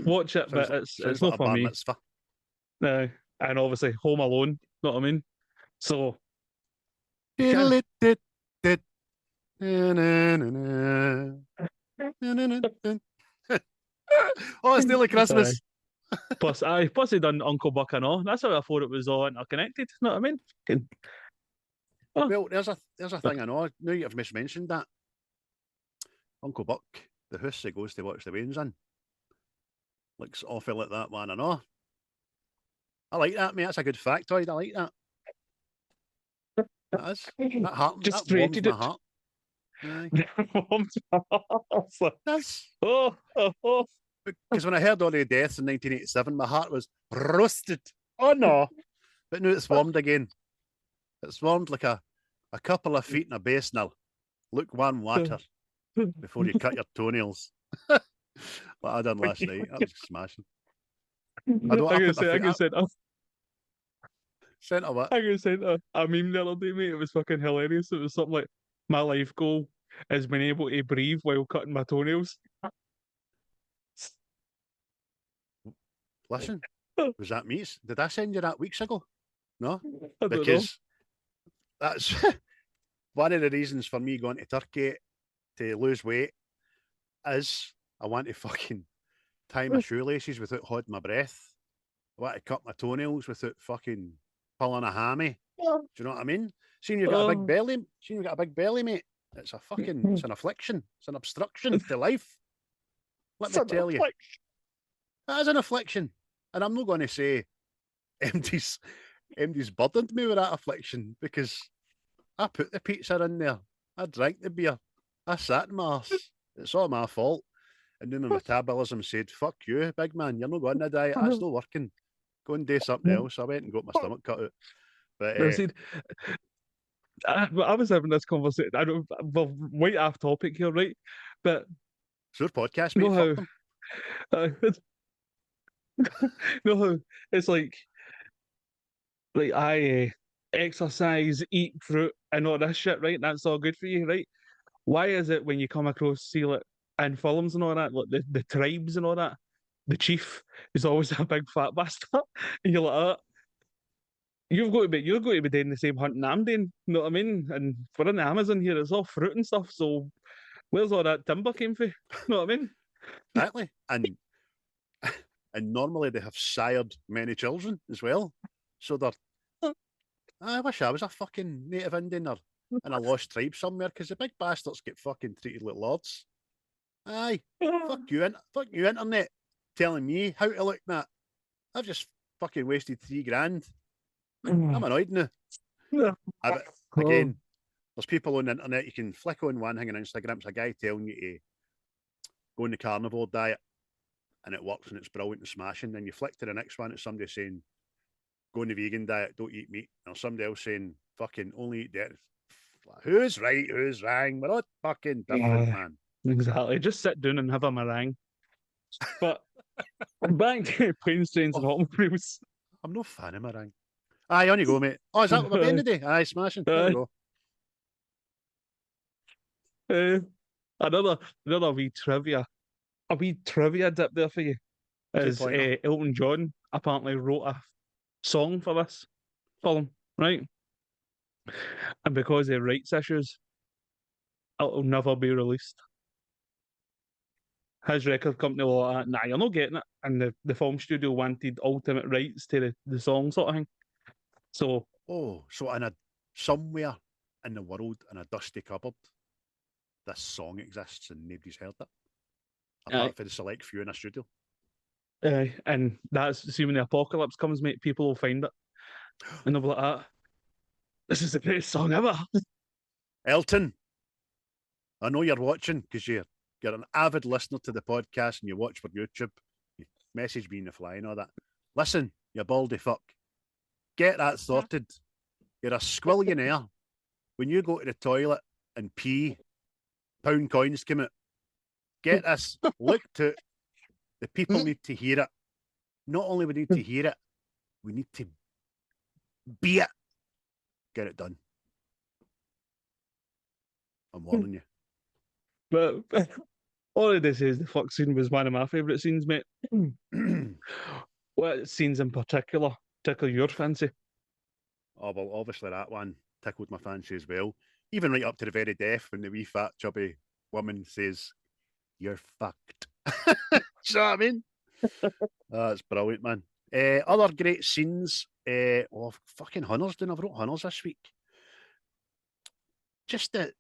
watch it, but it's not for me. No, and obviously Home Alone. Know what I mean? So diddle it, Oh, it's nearly Christmas. Plus he done Uncle Buck and all. That's how I thought it was all interconnected. You know what I mean? Oh. Well, there's a thing I know. Now you've mismentioned that. Uncle Buck, the house he goes to watch the Waynes in, looks awful like that one. I know. I like that, mate. That's a good factoid. I like that. That is. That warms my heart. Warms my heart. That's. Oh. Because when I heard all the deaths in 1987, my heart was roasted. Oh no! But now it's warmed again. It's warmed like a couple of feet in a basin of lukewarm water before you cut your toenails. What I done last night, that was smashing. I can send a meme the other day, mate. It was fucking hilarious. It was something like, my life goal is being able to breathe while cutting my toenails. Listen, was that me? Did I send you that weeks ago? No, I don't because that's one of the reasons for me going to Turkey to lose weight is I want to fucking tie my shoelaces without holding my breath. I want to cut my toenails without fucking pulling a hammy. Do you know what I mean? Seeing you've got a big belly, mate. It's it's an affliction. It's an obstruction to life. Let me tell you. That is an affliction. And I'm not going to say MD's burdened me with that affliction, because I put the pizza in there. I drank the beer. I sat in my arse. It's all my fault. And then my metabolism said, fuck you, big man. You're not going on a diet. That's not working. Go and do something else. I went and got my stomach cut out. But I was having this conversation. Well, way off topic here, right? But it's your podcast, mate. No, it's like I exercise, eat fruit, and all this shit, right? That's all good for you, right? Why is it when you come across, see, like, in films and all that, like the tribes and all that, the chief is always a big fat bastard, and you're like, oh, you're going to be doing the same hunting I'm doing, you know what I mean? And we're in the Amazon here, it's all fruit and stuff, so where's all that timber came from? You know what I mean? Exactly. And normally they have sired many children as well. So I wish I was a fucking native Indian or in a lost tribe somewhere, because the big bastards get fucking treated like lords. Aye, fuck you, internet, telling me how to look that. I've just fucking wasted $3,000. I'm annoyed now. Again, there's people on the internet, you can flick on one thing on Instagram, it's a guy telling you to go on the carnivore diet, and it works and it's brilliant and smashing. Then you flick to the next one, it's somebody saying, go on the vegan diet, don't eat meat. Or somebody else saying, fucking only eat dairy. Who's right, who's wrong? We're all fucking different, man. Exactly. Just sit down and have a meringue. But back to planes, trains, and automobiles. I'm no fan of meringue. Aye, on you go, mate. Oh, is that what we're doing today? Aye, smashing. There we go. Another wee trivia. A wee trivia dip there for you. Is Elton John apparently wrote a song for this film, right? And because of rights issues, it'll never be released. His record company were like, nah, you're not getting it. And the film studio wanted ultimate rights to the song, sort of thing. So somewhere in the world, in a dusty cupboard, this song exists and nobody's heard it. Apart from the select few in a studio. And that's, see, when the apocalypse comes, mate, people will find it. And they'll be like, this is the greatest song ever. Elton, I know you're watching, because you're an avid listener to the podcast and you watch for YouTube. You message me in the fly and all that. Listen, you baldy fuck. Get that sorted. You're a squillionaire. When you go to the toilet and pee, pound coins come out. Get this. Look to the people need to hear it. Not only we need to hear it, we need to be it. Get it done. I'm warning you. But all of this is the fuck scene was one of my favourite scenes, mate. What scenes in particular tickle your fancy? Oh, well, obviously that one tickled my fancy as well. even right up to the very death when the wee fat chubby woman says, "You're fucked." Do you know what I mean? That's brilliant, man. Other great scenes. Fucking Hunners, didn't I wrote Hunners this week? Just that.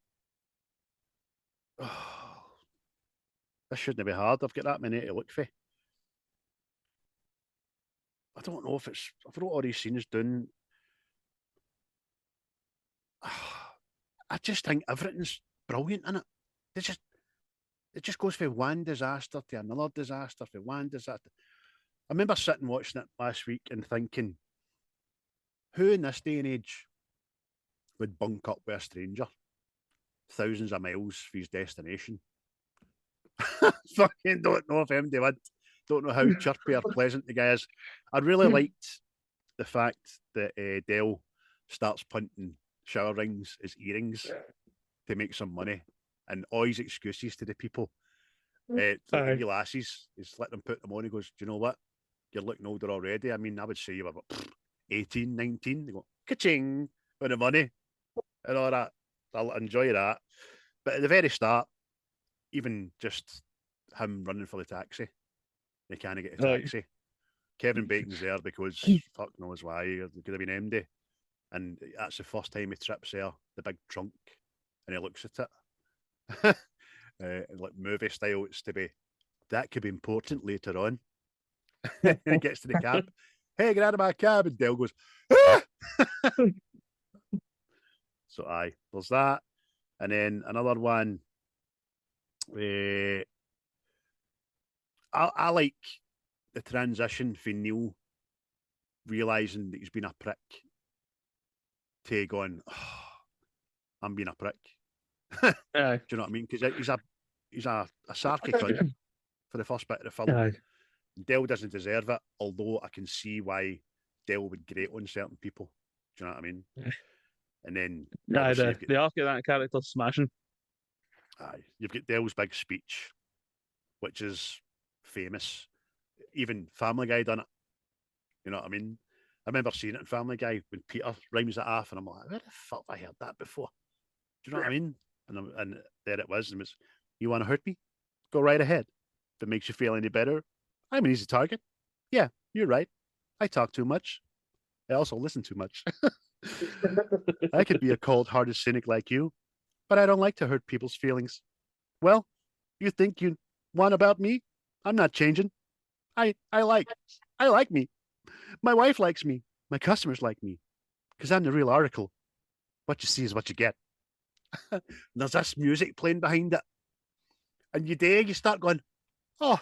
Oh, this shouldn't be hard. I've got that many to look for. I don't know if it's. I've wrote all these scenes down. I just think everything's brilliant in it. It just goes from one disaster to another disaster, from one disaster. I remember sitting watching it last week and thinking, who in this day and age would bunk up with a stranger thousands of miles for his destination? Fucking don't know if anybody would. Don't know how chirpy or pleasant the guy is. I really liked the fact that Dell starts punting shower rings as earrings to make some money, and all his excuses to the people. The wee lasses, he's let them put them on. He goes, "Do you know what? You're looking older already. I mean, I would say you were about 18, 19. They go, ka-ching, with the money and all that. I'll enjoy that. But at the very start, even just him running for the taxi, they can't get a taxi. Kevin Bacon's there because fuck knows why. It could have been MD. And that's the first time he trips there, the big trunk, and he looks at it. Like movie style, it's to be, that could be important later on. And he gets to the cab. Hey, get out of my cab. And Dale goes, ah! So, aye, there's that. And then another one. I like the transition for Neal realising that he's been a prick to going, oh, I'm being a prick. Do you know what I mean? Because he's a sarky cunt for the first bit of the film. Dell doesn't deserve it, although I can see why Dell would grate on certain people. Do you know what I mean? And then the arc of that character smashing. You've got Dell's big speech, which is famous. Even Family Guy done it. You know what I mean? I remember seeing it in Family Guy when Peter rhymes it off, and I'm like, where the fuck have I heard that before? Do you know what I mean? And there it was. And it was, you want to hurt me? Go right ahead. If it makes you feel any better, I'm an easy target. Yeah, you're right. I talk too much. I also listen too much. I could be a cold-hearted cynic like you, but I don't like to hurt people's feelings. Well, you think you want about me? I'm not changing. I like me. My wife likes me. My customers like me. Because I'm the real article. What you see is what you get. There's this music playing behind it. And you start going, oh,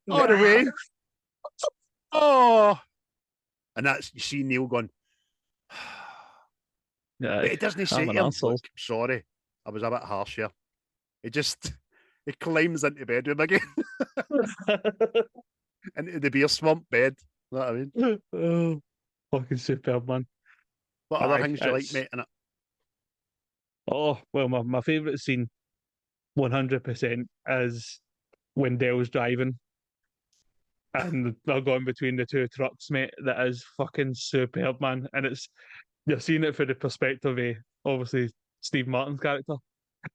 all the way. Oh. And that's, you see Neal going, but it doesn't say to him, look, sorry, I was a bit harsh here. It climbs into the bedroom again. Into the beer swamp bed. You know what I mean? Oh, fucking superb, man. What other things do you like, mate, in it? Oh, well, my favourite scene, 100%, is when Dell's driving and they're going between the two trucks, mate. That is fucking superb, man. And you're seeing it from the perspective of, obviously, Steve Martin's character.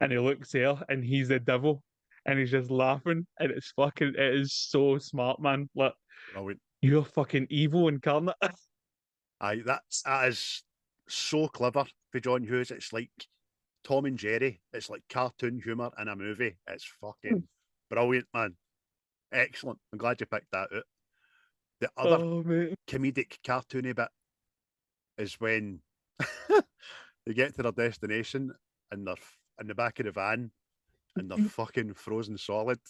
And he looks there and he's the devil. And he's just laughing. And it is so smart, man. Like, you're fucking evil incarnate. Aye, that is so clever for John Hughes. It's like Tom and Jerry. It's like cartoon humour in a movie. It's fucking brilliant, man. Excellent. I'm glad you picked that out. The other comedic cartoony bit is when they get to their destination and they're in the back of the van and they're fucking frozen solid.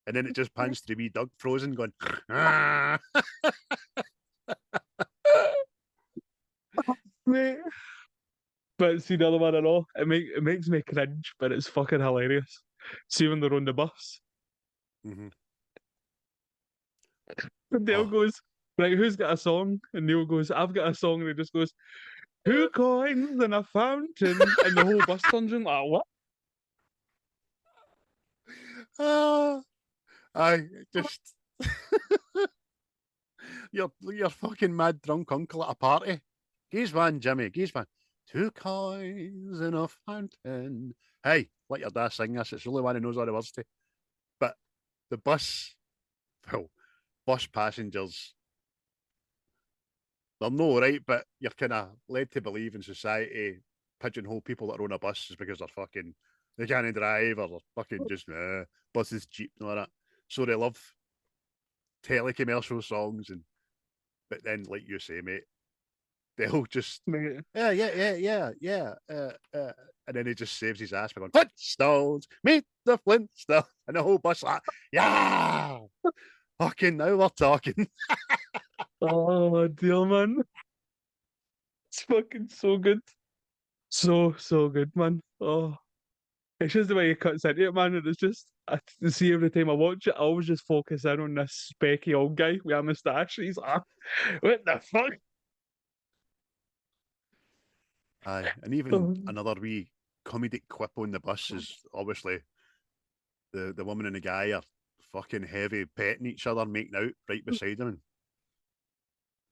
And then it just pans to the wee Doug frozen going, ah. Mate. But see the other one at all, it makes me cringe, but it's fucking hilarious. See when they're on the bus. Mm-hmm. And Neal goes, right, who's got a song? And Neal goes, I've got a song. And he just goes, 2 coins and a fountain. And the whole bus turns in like, what? I just your fucking mad drunk uncle at a party. Geez one, Jimmy, geez one. 2 coins in a fountain. Hey, let your dad sing this. It's the only one who knows all the words to. But the bus, well, bus passengers, they're no right, but you're kind of led to believe in society pigeonhole people that are on a bus is because they're fucking, they can't drive or they're fucking just, bus is cheap and all that. So they love telecommercial songs, and but then, like you say, mate, they'll just and then he just saves his ass by going Flintstones, meet the Flintstones, and the whole bus like, yeah, fucking now we're talking. Oh dear, man. It's fucking so good. So good, man. Oh, it's just the way he cuts into it, man. And it's just, I see every time I watch it, I always just focus in on this specky old guy with a moustache. He's like, what the fuck? Aye, and even another wee comedic quip on the bus is obviously the woman and the guy are fucking heavy petting each other, making out right beside them.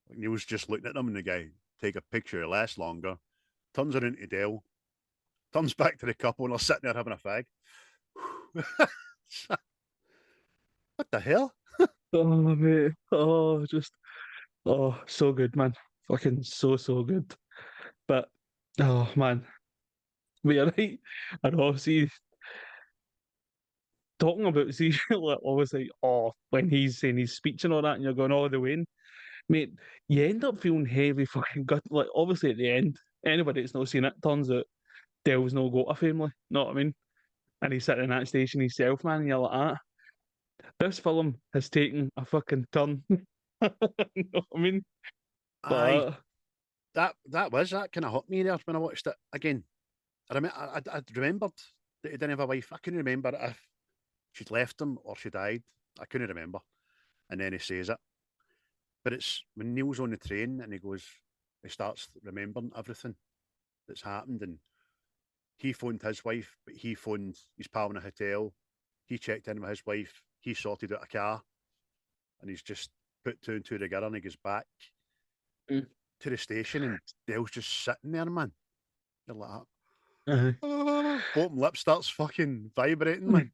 And Neal's just looking at them, and the guy take a picture, it lasts longer, turns her into Dell, turns back to the couple, and they're sitting there having a fag. What the hell? Oh, mate. Oh, just, oh, so good, man. Fucking so good. But, oh, man. But you're right. I know, see, talking about, see, like, obviously, oh, when he's saying his speech and all that, and you're going all the way in, mate, you end up feeling heavy fucking gut. Like, obviously, at the end, anybody that's not seen it, turns out Dell's no got a family, know what I mean? And he's sitting in that station himself, man, and you're like, ah, this film has taken a fucking turn. You know what I mean? Aye, But that kind of hit me there when I watched it again. I remembered that he didn't have a wife. I couldn't remember if she'd left him or she died. I couldn't remember. And then he says it. But it's when Neal's on the train and he starts remembering everything that's happened. And he phoned his wife, but he phoned his pal in a hotel. He checked in with his wife. He sorted out a car. And he's just put two and two together, and he goes back to the station, and Dale's just sitting there, man. You're like, bottom lip starts fucking vibrating, man.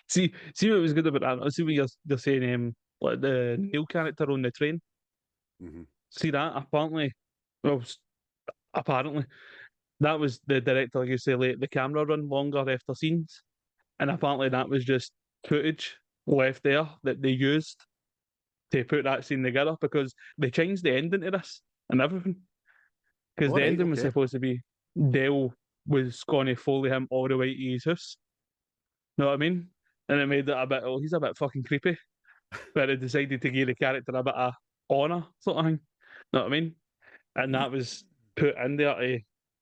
see what was good about that. I see what you're saying, like the Neal character on the train. Mm-hmm. See that? Apparently, that was the director, like you say, let the camera run longer after scenes, and apparently that was just footage left there that they used to put that scene together because they changed the ending to this and everything. Because the ending was supposed to be Dale was going to follow him all the way to his house. Know what I mean? And it made it a bit, oh, he's a bit fucking creepy. But they decided to give the character a bit of honour, sort of thing. Know what I mean? And that was put in there to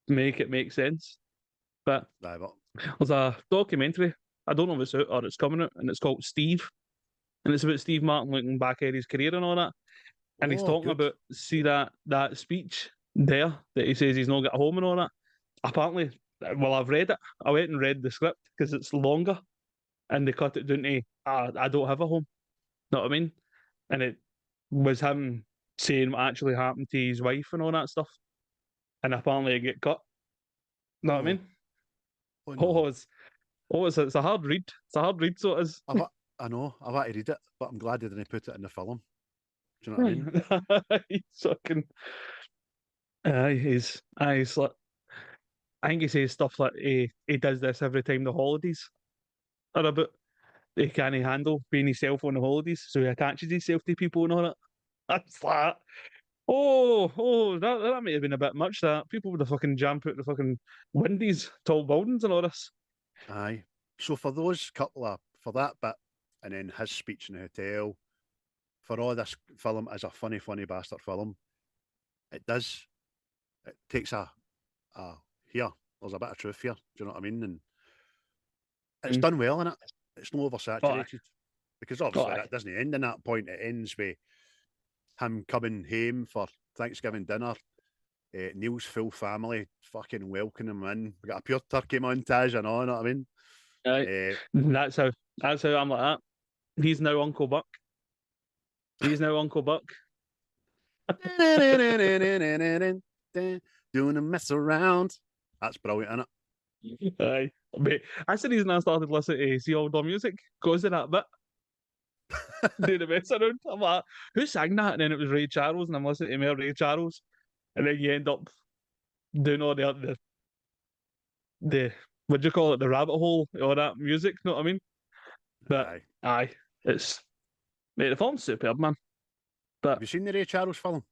make it make sense. But there's a documentary, I don't know if it's out or it's coming out, and it's called Steve. And it's about Steve Martin looking back at his career and all that. And he's talking about, see that speech there that he says he's not got a home and all that. Apparently, well, I've read it. I went and read the script because it's longer, and they cut it down to, I don't have a home. Know what I mean? And it was him saying what actually happened to his wife and all that stuff. And apparently it get cut. Know what I mean? It's a hard read. It's a hard read, so it is. I know, I've had to read it, but I'm glad they didn't put it in the film. Do you know what I mean? He's fucking. He's like, I think he says stuff like he does this every time the holidays are about. He can't handle being himself on the holidays, so he attaches himself to people and all that. That's like, that might have been a bit much. That people would have fucking jammed out the fucking windies, tall buildings, and all this. Aye. So for that bit, and then his speech in the hotel, for all this film as a funny bastard film, it takes here, there's a bit of truth here. Do you know what I mean? And it's done well in it. It's not oversaturated. Because obviously that doesn't end in that point. It ends with him coming home for Thanksgiving dinner. Neal's full family fucking welcoming him in. We got a pure turkey montage and all, you know what I mean? That's how I'm like that. He's now Uncle Buck. He's now Uncle Buck. doing a mess around. That's brilliant, isn't it? Aye. Mate, that's the reason I started listening to Sea Outdoor music, because of that bit. Doing the mess around. I'm like, who sang that? And then it was Ray Charles, and I'm listening to more Ray Charles. And then you end up doing all the what do you call it, the rabbit hole, all that music, you know what I mean? But Aye. it's mate, the film's superb, man. But have you seen the Ray Charles film?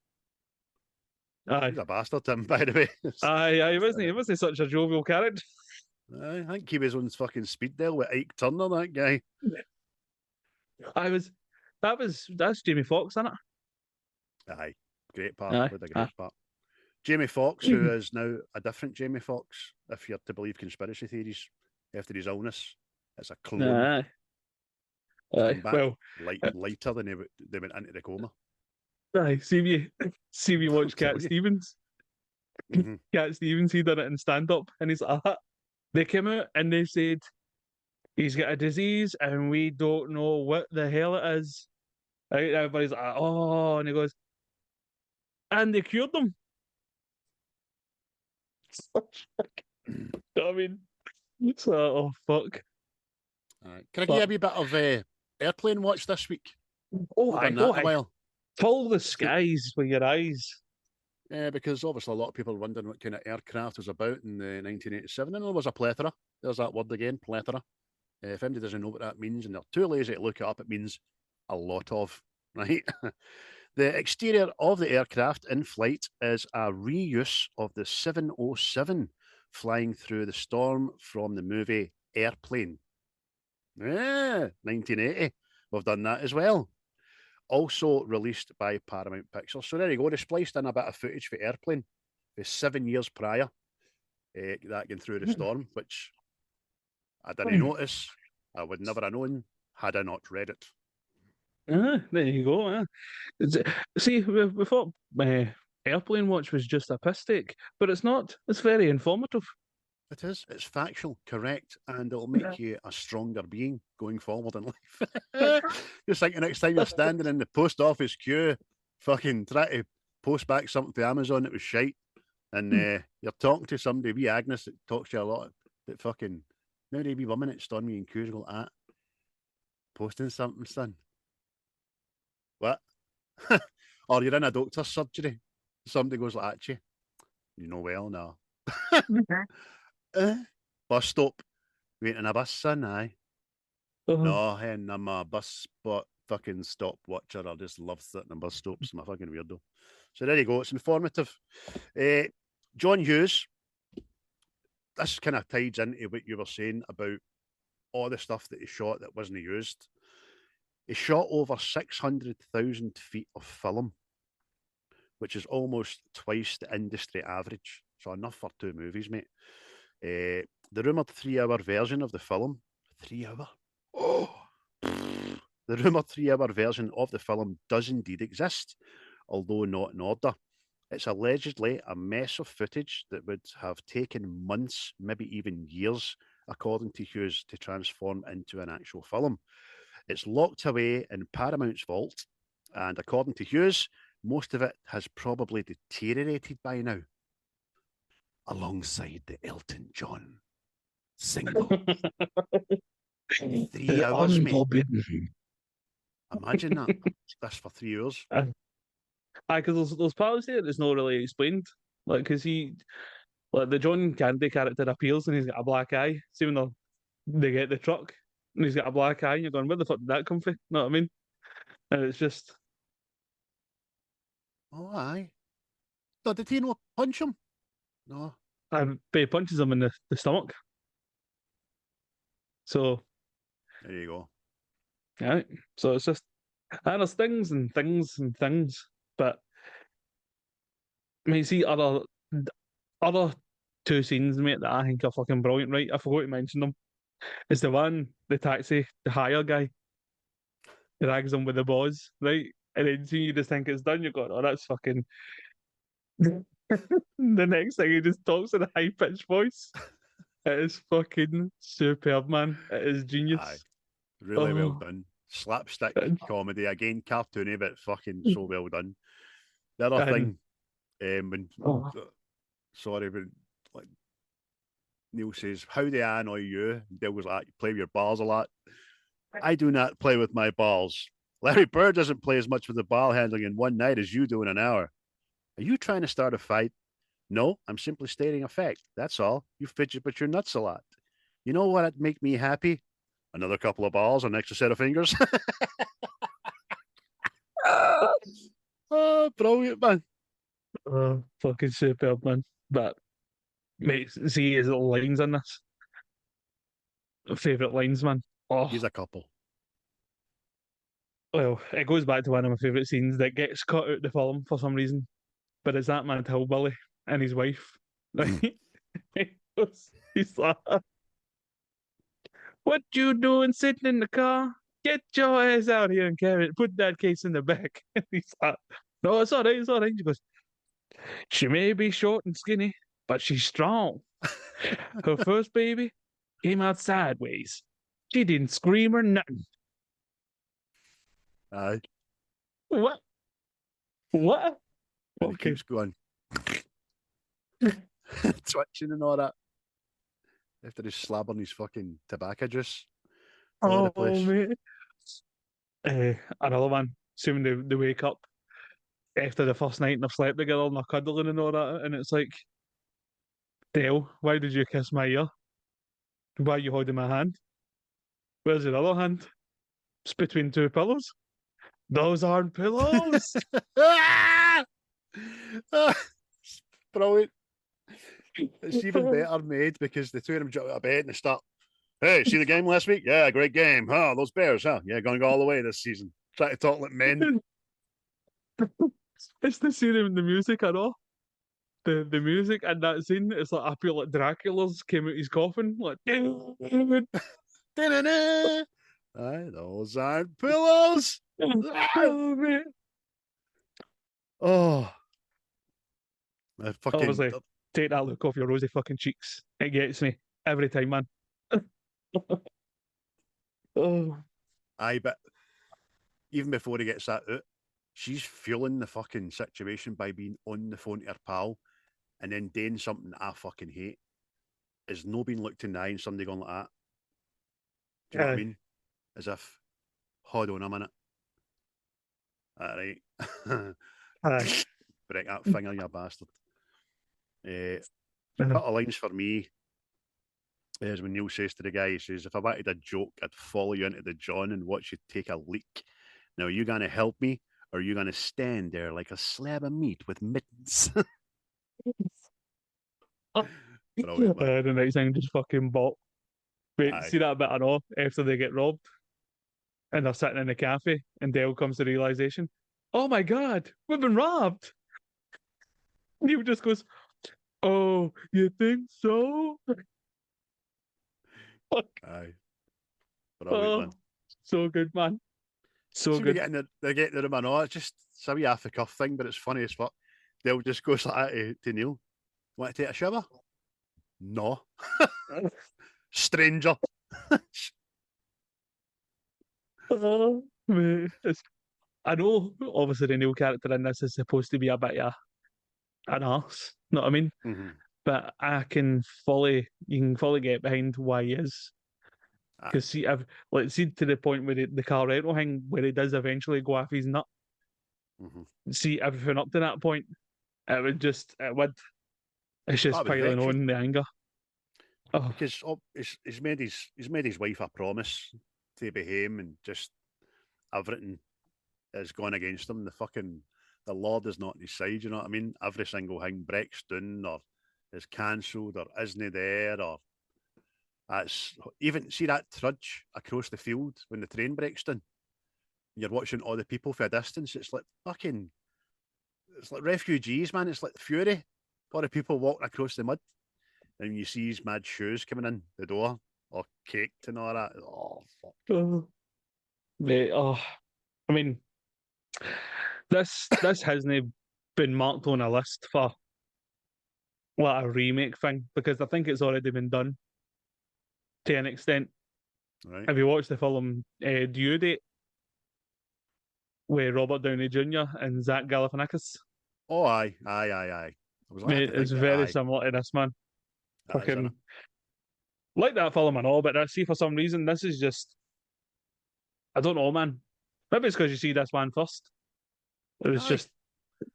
aye. He's a bastard, Tim, by the way. Aye, he wasn't such a jovial character. I think he was on fucking speed dial with Ike Turner, that guy. That's Jamie Foxx, isn't it? Aye, great part. Aye. With a great part. Jamie Foxx, who is now a different Jamie Foxx, if you're to believe conspiracy theories, after his illness. It's a clone. Aye. Aye. Well, lighter than they went into the coma. Aye, see me watch Cat Stevens. Mm-hmm. Cat Stevens, he done it in stand up, and he's like, they came out and they said he's got a disease and we don't know what the hell it is. Right? Everybody's like, oh, and he goes, and they cured them. I mean, so, oh fuck. Can I give you a wee bit of airplane watch this week? Oh, I've done that a while. Fill the skies with your eyes. Yeah, because obviously a lot of people are wondering what kind of aircraft was about in 1987, and there was a plethora. There's that word again, plethora. If anybody doesn't know what that means and they're too lazy to look it up, it means a lot of, right? The exterior of the aircraft in flight is a reuse of the 707 flying through the storm from the movie Airplane. Yeah, 1980. We've done that as well. Also released by Paramount Pictures. So there you go. They spliced in a bit of footage for Airplane for 7 years prior, that going through the storm, which I didn't notice. I would never have known had I not read it. There you go. See, we thought Airplane Watch was just a piss take, but it's not. It's very informative. It is. It's factual, correct, and it'll make you a stronger being going forward in life. Just think the next time you're standing in the post office queue, fucking try to post back something to Amazon that was shite, and you're talking to somebody, wee Agnes, that talks to you a lot, that fucking, maybe wee woman at Stormy and queues go at posting something, son. What? Or you're in a doctor's surgery, somebody goes like at you. You know well, no. Bus stop, waiting a bus, son, aye. No, hen, I'm a bus spot fucking stop watcher. I just love sitting in bus stops. I'm a fucking weirdo. So there you go. It's informative. John Hughes, this kind of ties into what you were saying about all the stuff that he shot that wasn't used. He shot over 600,000 feet of film, which is almost twice the industry average. So enough for 2 movies, mate. The rumoured 3-hour version of the film, 3 hour? Oh! The rumoured 3-hour version of the film does indeed exist, although not in order. It's allegedly a mess of footage that would have taken months, maybe even years, according to Hughes, to transform into an actual film. It's locked away in Paramount's vault, and according to Hughes, most of it has probably deteriorated by now. Alongside the Elton John single. 3 hours, mate. Imagine that. That's for 3 hours. Because there's parts there that's not really explained. Like, because like the John Candy character appears and he's got a black eye. See when they get the truck and he's got a black eye and you're going, where the fuck did that come from? Know what I mean? And it's just... Oh, aye. No, did he not punch him? No. But he punches him in the stomach. So... There you go. Yeah. So it's just... And there's things and things and things. But... I mean, see, other 2 scenes, mate, that I think are fucking brilliant, right? I forgot to mention them. It's the taxi, the hire guy, drags him with the boss, right? And then you just think it's done, you're going, oh, that's fucking... The next thing, he just talks in a high-pitched voice. It is fucking superb, man. It is genius. Aye. Really well done. Slapstick comedy, again, cartoony, but fucking so well done. The other thing, when sorry, but like Neal says, how do I annoy you? Dale was like, you play with your balls a lot. I do not play with my balls. Larry Bird doesn't play as much with the ball handling in one night as you do in an hour. Are you trying to start a fight? No, I'm simply stating a fact. That's all. You fidget with your nuts a lot. You know what'd make me happy? Another couple of balls, an extra set of fingers. Oh, brilliant, man. Fucking superb, man. But, mate, see his little lines in this. Favourite lines, man. Oh, He's a couple. well, it goes back to one of my favourite scenes that gets cut out the film for some reason. But it's that man Hillbilly and his wife. He's like, what you doing sitting in the car? Get your ass out here and carry it. Put that case in the back. And he's like, no, it's all right, it's all right. She goes, she may be short and skinny, but she's strong. Her first baby came out sideways. She didn't scream or nothing. Aye. What? What? And he keeps going. Twitching and all that. After he's slabbing his fucking tobacco juice. All over the place. Mate. Another one. Assuming they wake up after the first night and they've slept together and they're cuddling and all that, and it's like, Dale, why did you kiss my ear? Why are you holding my hand? Where's your other hand? It's between two pillows. Those aren't pillows. Brilliant. It's even better made because the two of them jump out of bed and they start, hey, see the game last week? Yeah, great game. Oh, those Bears, huh? Yeah, going to go all the way this season. Try to talk like men. It's the scene in the music, I know. The music and that scene, it's like I feel like Dracula's came out his coffin, like Aye, those aren't pillows. oh, man. Oh, I fucking Obviously, take that look off your rosy fucking cheeks. It gets me every time, man. Oh, aye, but even before he gets that out, she's fueling the fucking situation by being on the phone to her pal and then doing something I fucking hate. Is no being looked in the eye and somebody going like that. Do you know what I mean? As if, hold on a minute. All right. aye. Break that finger, you bastard. A couple of lines for me is when Neal says to the guy, he says, if I wanted a joke, I'd follow you into the John and watch you take a leak. Now, are you going to help me or are you going to stand there like a slab of meat with mittens? The next thing just fucking bought. Wait, Aye. see that bit I know after they get robbed and they're sitting in a cafe and Dale comes to the realization, oh my god, we've been robbed. And he just goes, oh, you think so? Aye. Brilliant, man. So good, man. So good. They're getting the room, I know. It's just a wee off the cuff thing, but it's funny as fuck. They'll just go like that to Neal. Want to take a shower? No. Stranger. Mate, I know, obviously, the new character in this is supposed to be a bit of an arse, know what I mean? Mm-hmm. But you can fully get behind why he is. Because see, see to the point where the car rental thing, where he does eventually go off his nut. Mm-hmm. See, everything up to that point, it's just piling on the anger. Oh. Because he's made his wife a promise to behave and just everything has gone against him. The Lord is not on his side, you know what I mean? Every single thing breaks down or is cancelled or isn't there or that's even see that trudge across the field when the train breaks down. You're watching all the people for a distance. It's like refugees, man. It's like the fury. All the people walking across the mud. And you see his mad shoes coming in the door, all caked and all that. Oh, fuck. Mate, I mean, this hasn't been marked on a list for like a remake thing because I think it's already been done to an extent. Right. Have you watched the film Due Date with Robert Downey Jr. and Zach Galifianakis? Oh, aye. Mate, it's very similar to this, man. Fucking like that film and all, but I see for some reason this is just, I don't know, man. Maybe it's because you see this one first. It was just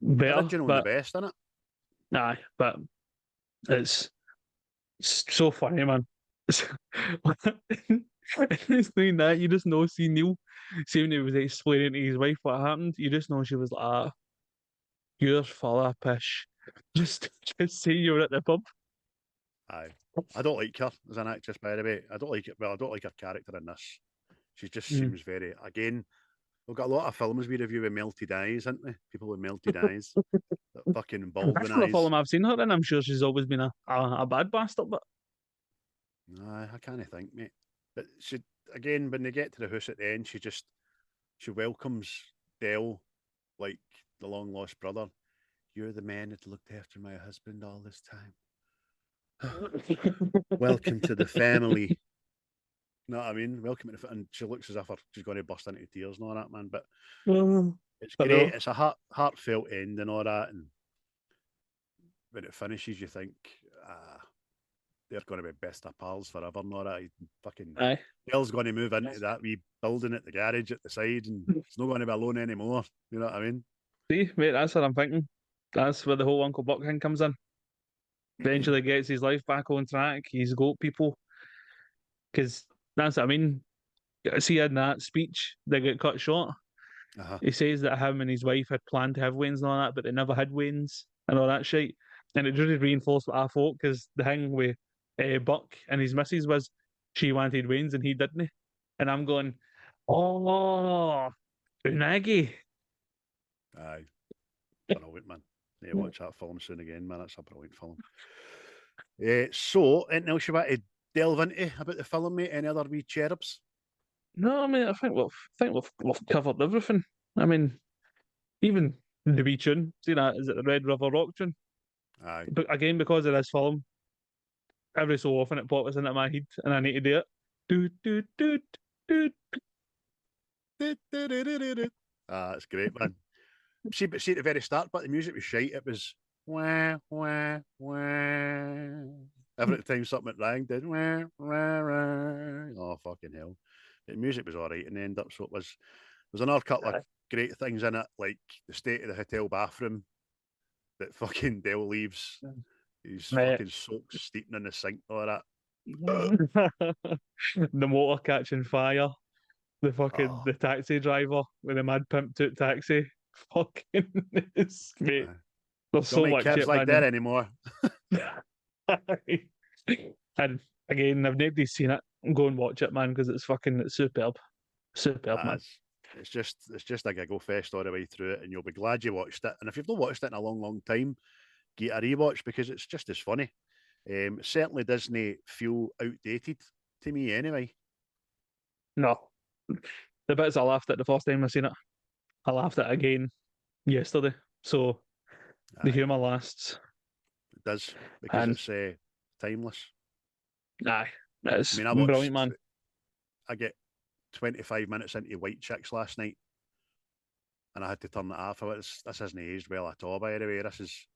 better. The original and the best, isn't it? Aye, but it's so funny, man. It's doing that, you just know, see Neal, see when he was explaining to his wife what happened, you just know she was like, ah, you're full of pish. Just say you were at the pub. Aye. I don't like her as an actress, by the way. I don't like it. Well, I don't like her character in this. She just seems very, again, we've got a lot of films we review with melted eyes, haven't we? People with melted eyes. That fucking baldwin That's eyes. not a film I've seen her in. I'm sure she's always been a bad bastard, but Aye, I can't think, mate. But she, again, when they get to the house at the end, she welcomes Dell like the long lost brother. You're the man that looked after my husband all this time. Welcome to the family. You know what I mean? Welcome to the and she looks as if she's going to burst into tears and all that, man. But it's great. It's a heartfelt end and all that. And when it finishes, you think, they're going to be best of pals forever and all that. Fucking Dale's going to move into that wee building at the garage at the side, and it's not going to be alone anymore. You know what I mean? See, mate, that's what I'm thinking. That's where the whole Uncle Buck thing comes in. Eventually gets his life back on track. He's got people. Because that's what I mean. See, in that speech, they get cut short. He says that him and his wife had planned to have weans and all that, but they never had weans and all that shit. And it really reinforced what I thought, because the thing with Buck and his missus was she wanted weans and he didn't. And I'm going, oh, unagi. Aye. Brilliant, man. Yeah, watch that film soon again, man. That's a brilliant film. So, anything else you want to delve into about the film, mate? Any other wee cherubs? No, I mean, I think we've covered everything. I mean, even the wee tune, see that? Is it the Red River Rock tune? Aye. But again, because of this film, every so often it pops into my head, and I need to do it. Do do do do. That's great, man. See at the very start, but the music was shite. It was wah wah wah. Every time something rang, did wah wah wah. Oh fucking hell! The music was all right in the end up. So there's another couple of great things in it, like the state of the hotel bathroom that fucking Dale leaves. He's fucking soaked, steeping in the sink, all that. The motor catching fire. The taxi driver with the mad pimp took taxi. Fucking it's great. There's so much kids like that anymore. And again, if nobody's seen it, go and watch it, man, because it's superb. Superb, man. It's just like a go fest all the way through it, and you'll be glad you watched it. And if you've not watched it in a long, long time, get a rewatch because it's just as funny. It certainly doesn't feel outdated to me anyway. No. The bits I laughed at the first time I seen it, I laughed at it again yesterday. So the humour lasts. It does, because it's timeless. Aye. It's brilliant, man. I get 25 minutes into White Chicks last night, and I had to turn it off. This hasn't aged well at all, by the way. It's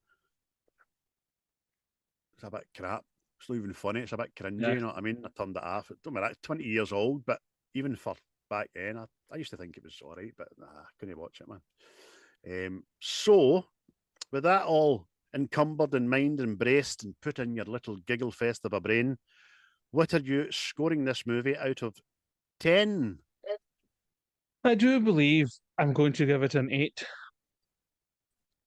a bit crap. It's not even funny. It's a bit cringy, you know what I mean? I turned it off. Don't matter, it's 20 years old, but even for back then, I used to think it was all right, but I couldn't watch it, man. So, with that all encumbered in mind and braced and put in your little giggle fest of a brain, what are you scoring this movie out of 10? I do believe I'm going to give it an 8.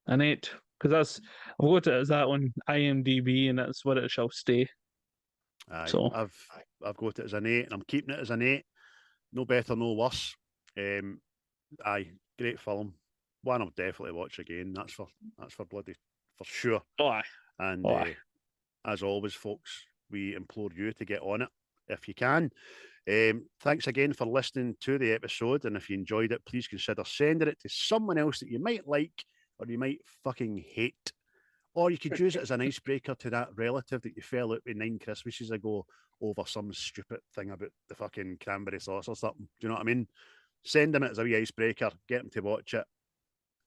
An 8. Because I've got it as that on IMDb, and that's what it shall stay. Aye, so I've got it as an 8, and I'm keeping it as an 8. No better, no worse. Aye, great film. One I'll definitely watch again. That's for sure. Oh, aye. And as always, folks, we implore you to get on it if you can. Thanks again for listening to the episode, and if you enjoyed it, please consider sending it to someone else that you might like or you might fucking hate. Or you could use it as an icebreaker to that relative that you fell out with 9 Christmases ago over some stupid thing about the fucking cranberry sauce or something. Do you know what I mean? Send them it as a wee icebreaker. Get them to watch it.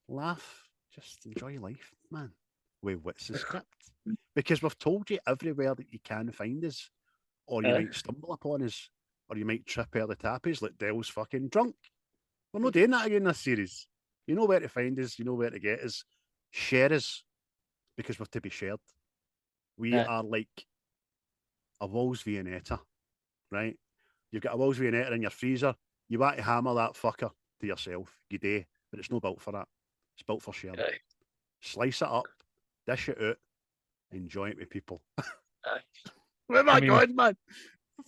Laugh. Just enjoy life, man. with what's the script? Because we've told you everywhere that you can find us, or you might stumble upon us, or you might trip over the tappies like Dell's fucking drunk. We're not doing that again this series. You know where to find us, you know where to get us. Share us, because we're to be shared. We are like a Walls Viennetta, right? You've got a Walls Viennetta in your freezer. You want to hammer that fucker to yourself, you do, but it's not built for that. It's built for sharing. Slice it up, dish it out, enjoy it with people. Oh my God, man!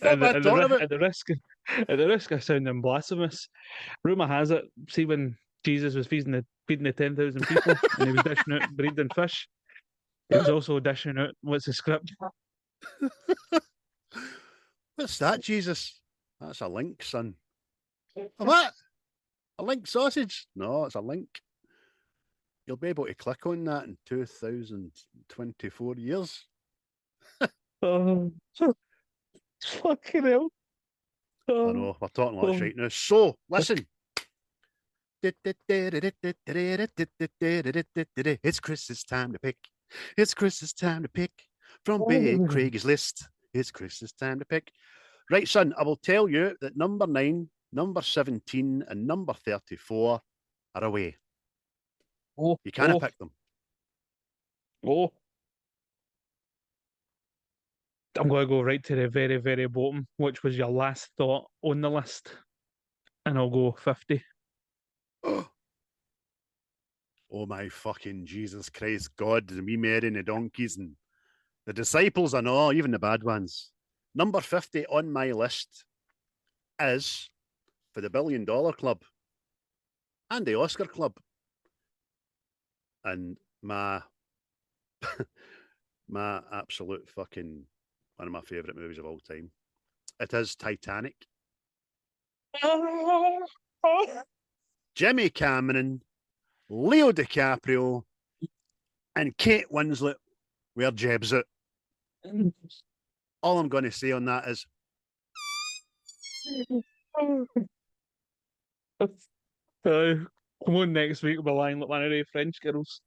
At the risk of sounding blasphemous, rumor has it, see when Jesus was feeding the 10,000 people and he was dishing out bread and fish, he was also dishing out what's the script. What's that, Jesus? That's a link, son. What? A link sausage? No, it's a link. You'll be able to click on that in 2024 years. Oh, fucking hell. I know, we're talking lots right now. So, listen. It's Chris's time to pick. It's Chris's time to pick from Big Craig's list. It's Chris's time to pick. Right, son, I will tell you that number 9, number 17, and number 34 are away. You can't pick them. I'm going to go right to the very, very bottom, which was your last thought on the list. And I'll go 50. Oh my fucking Jesus Christ, God, and me Mary and the donkeys and the disciples and all, even the bad ones. Number 50 on my list is for the $1 Billion Club and the Oscar Club. And my absolute fucking one of my favourite movies of all time. It is Titanic. Jimmy Cameron, Leo DiCaprio, and Kate Winslet were Jebs out. All I'm going to say on that is come on next week, we'll be lying like one of the French girls.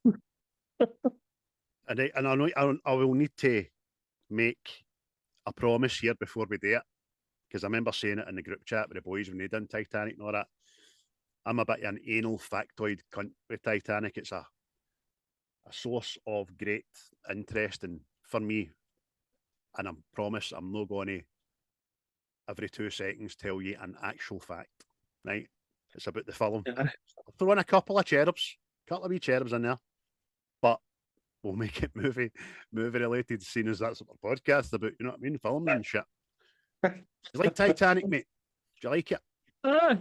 and I know I will need to make a promise here before we do it, because I remember saying it in the group chat with the boys when they done Titanic and all that. I'm a bit of an anal factoid cunt with Titanic. It's a source of great interest and for me, and I promise I'm not going to every 2 seconds tell you an actual fact, right? It's about the film. I'll throw in a couple of wee cherubs in there, but we'll make it movie related, seeing as that's what the podcast about, you know what I mean? Film and shit. You like Titanic, mate? Do you like it? Aye,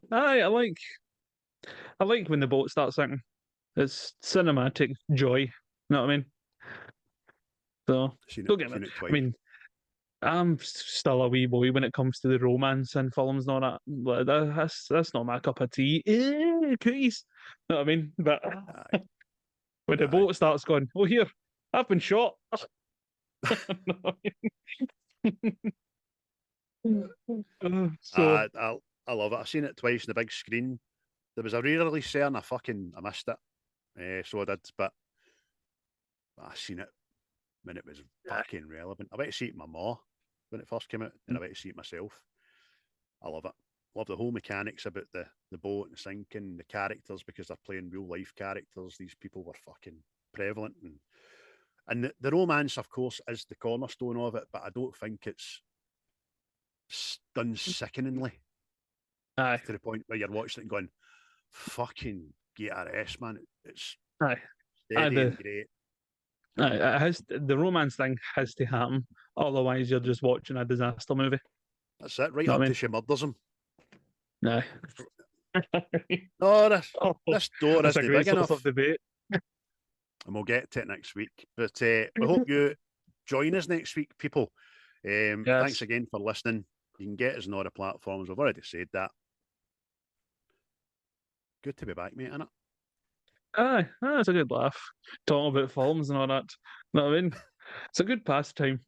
I like when the boat starts sinking. It's cinematic joy. You know what I mean? So don't get me. I mean, I'm still a wee boy when it comes to the romance and films and all that. That's not my cup of tea. Cookies. You know what I mean? But when the boat starts going, oh here, I've been shot. So I love it. I've seen it twice on the big screen. There was a re-release there and I missed it. So I did, but I seen it when it was fucking relevant. I went to see it with my ma when it first came out, and I went to see it myself. I love it. Love the whole mechanics about the boat and sinking, the characters, because they're playing real life characters. These people were fucking prevalent, and the romance, of course, is the cornerstone of it. But I don't think it's done sickeningly. To the point where you're watching it and going, fucking get our ass, man. It's steady and great. It has, the romance thing has to happen, otherwise you're just watching a disaster movie. That's it, right up to she murders him. No. No, this door isn't big enough. Debate. And we'll get to it next week. But we hope you join us next week, people. Thanks again for listening. You can get us on all the platforms. I've already said that. Good to be back, mate, innit? Aye, it's a good laugh. Talking about films and all that. You know what I mean? It's a good pastime.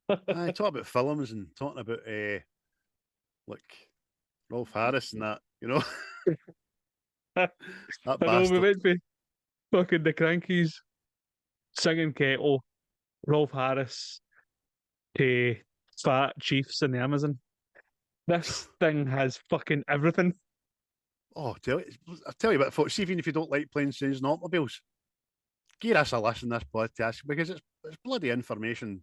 Aye, talk about films and talking about like Rolf Harris and that, you know. I know we went for fucking the Crankies. Singing Kettle, Rolf Harris, to Fat Chiefs in the Amazon. This thing has fucking everything. Oh, I'll tell you what, folks, even if you don't like planes, trains, and automobiles, give us a listen to this podcast because it's bloody information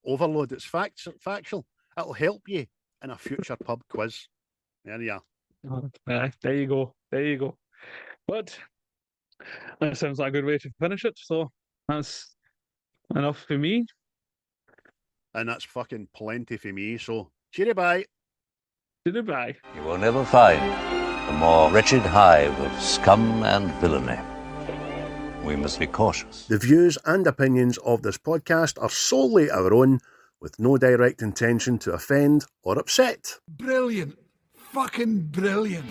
overload. It's factual. It'll help you in a future pub quiz. There you are. There you go. There you go. But that sounds like a good way to finish it. So that's enough for me. And that's fucking plenty for me. So, cheery bye. Goodbye. You will never find a more wretched hive of scum and villainy. We must be cautious. The views and opinions of this podcast are solely our own, with no direct intention to offend or upset. Brilliant. Fucking brilliant.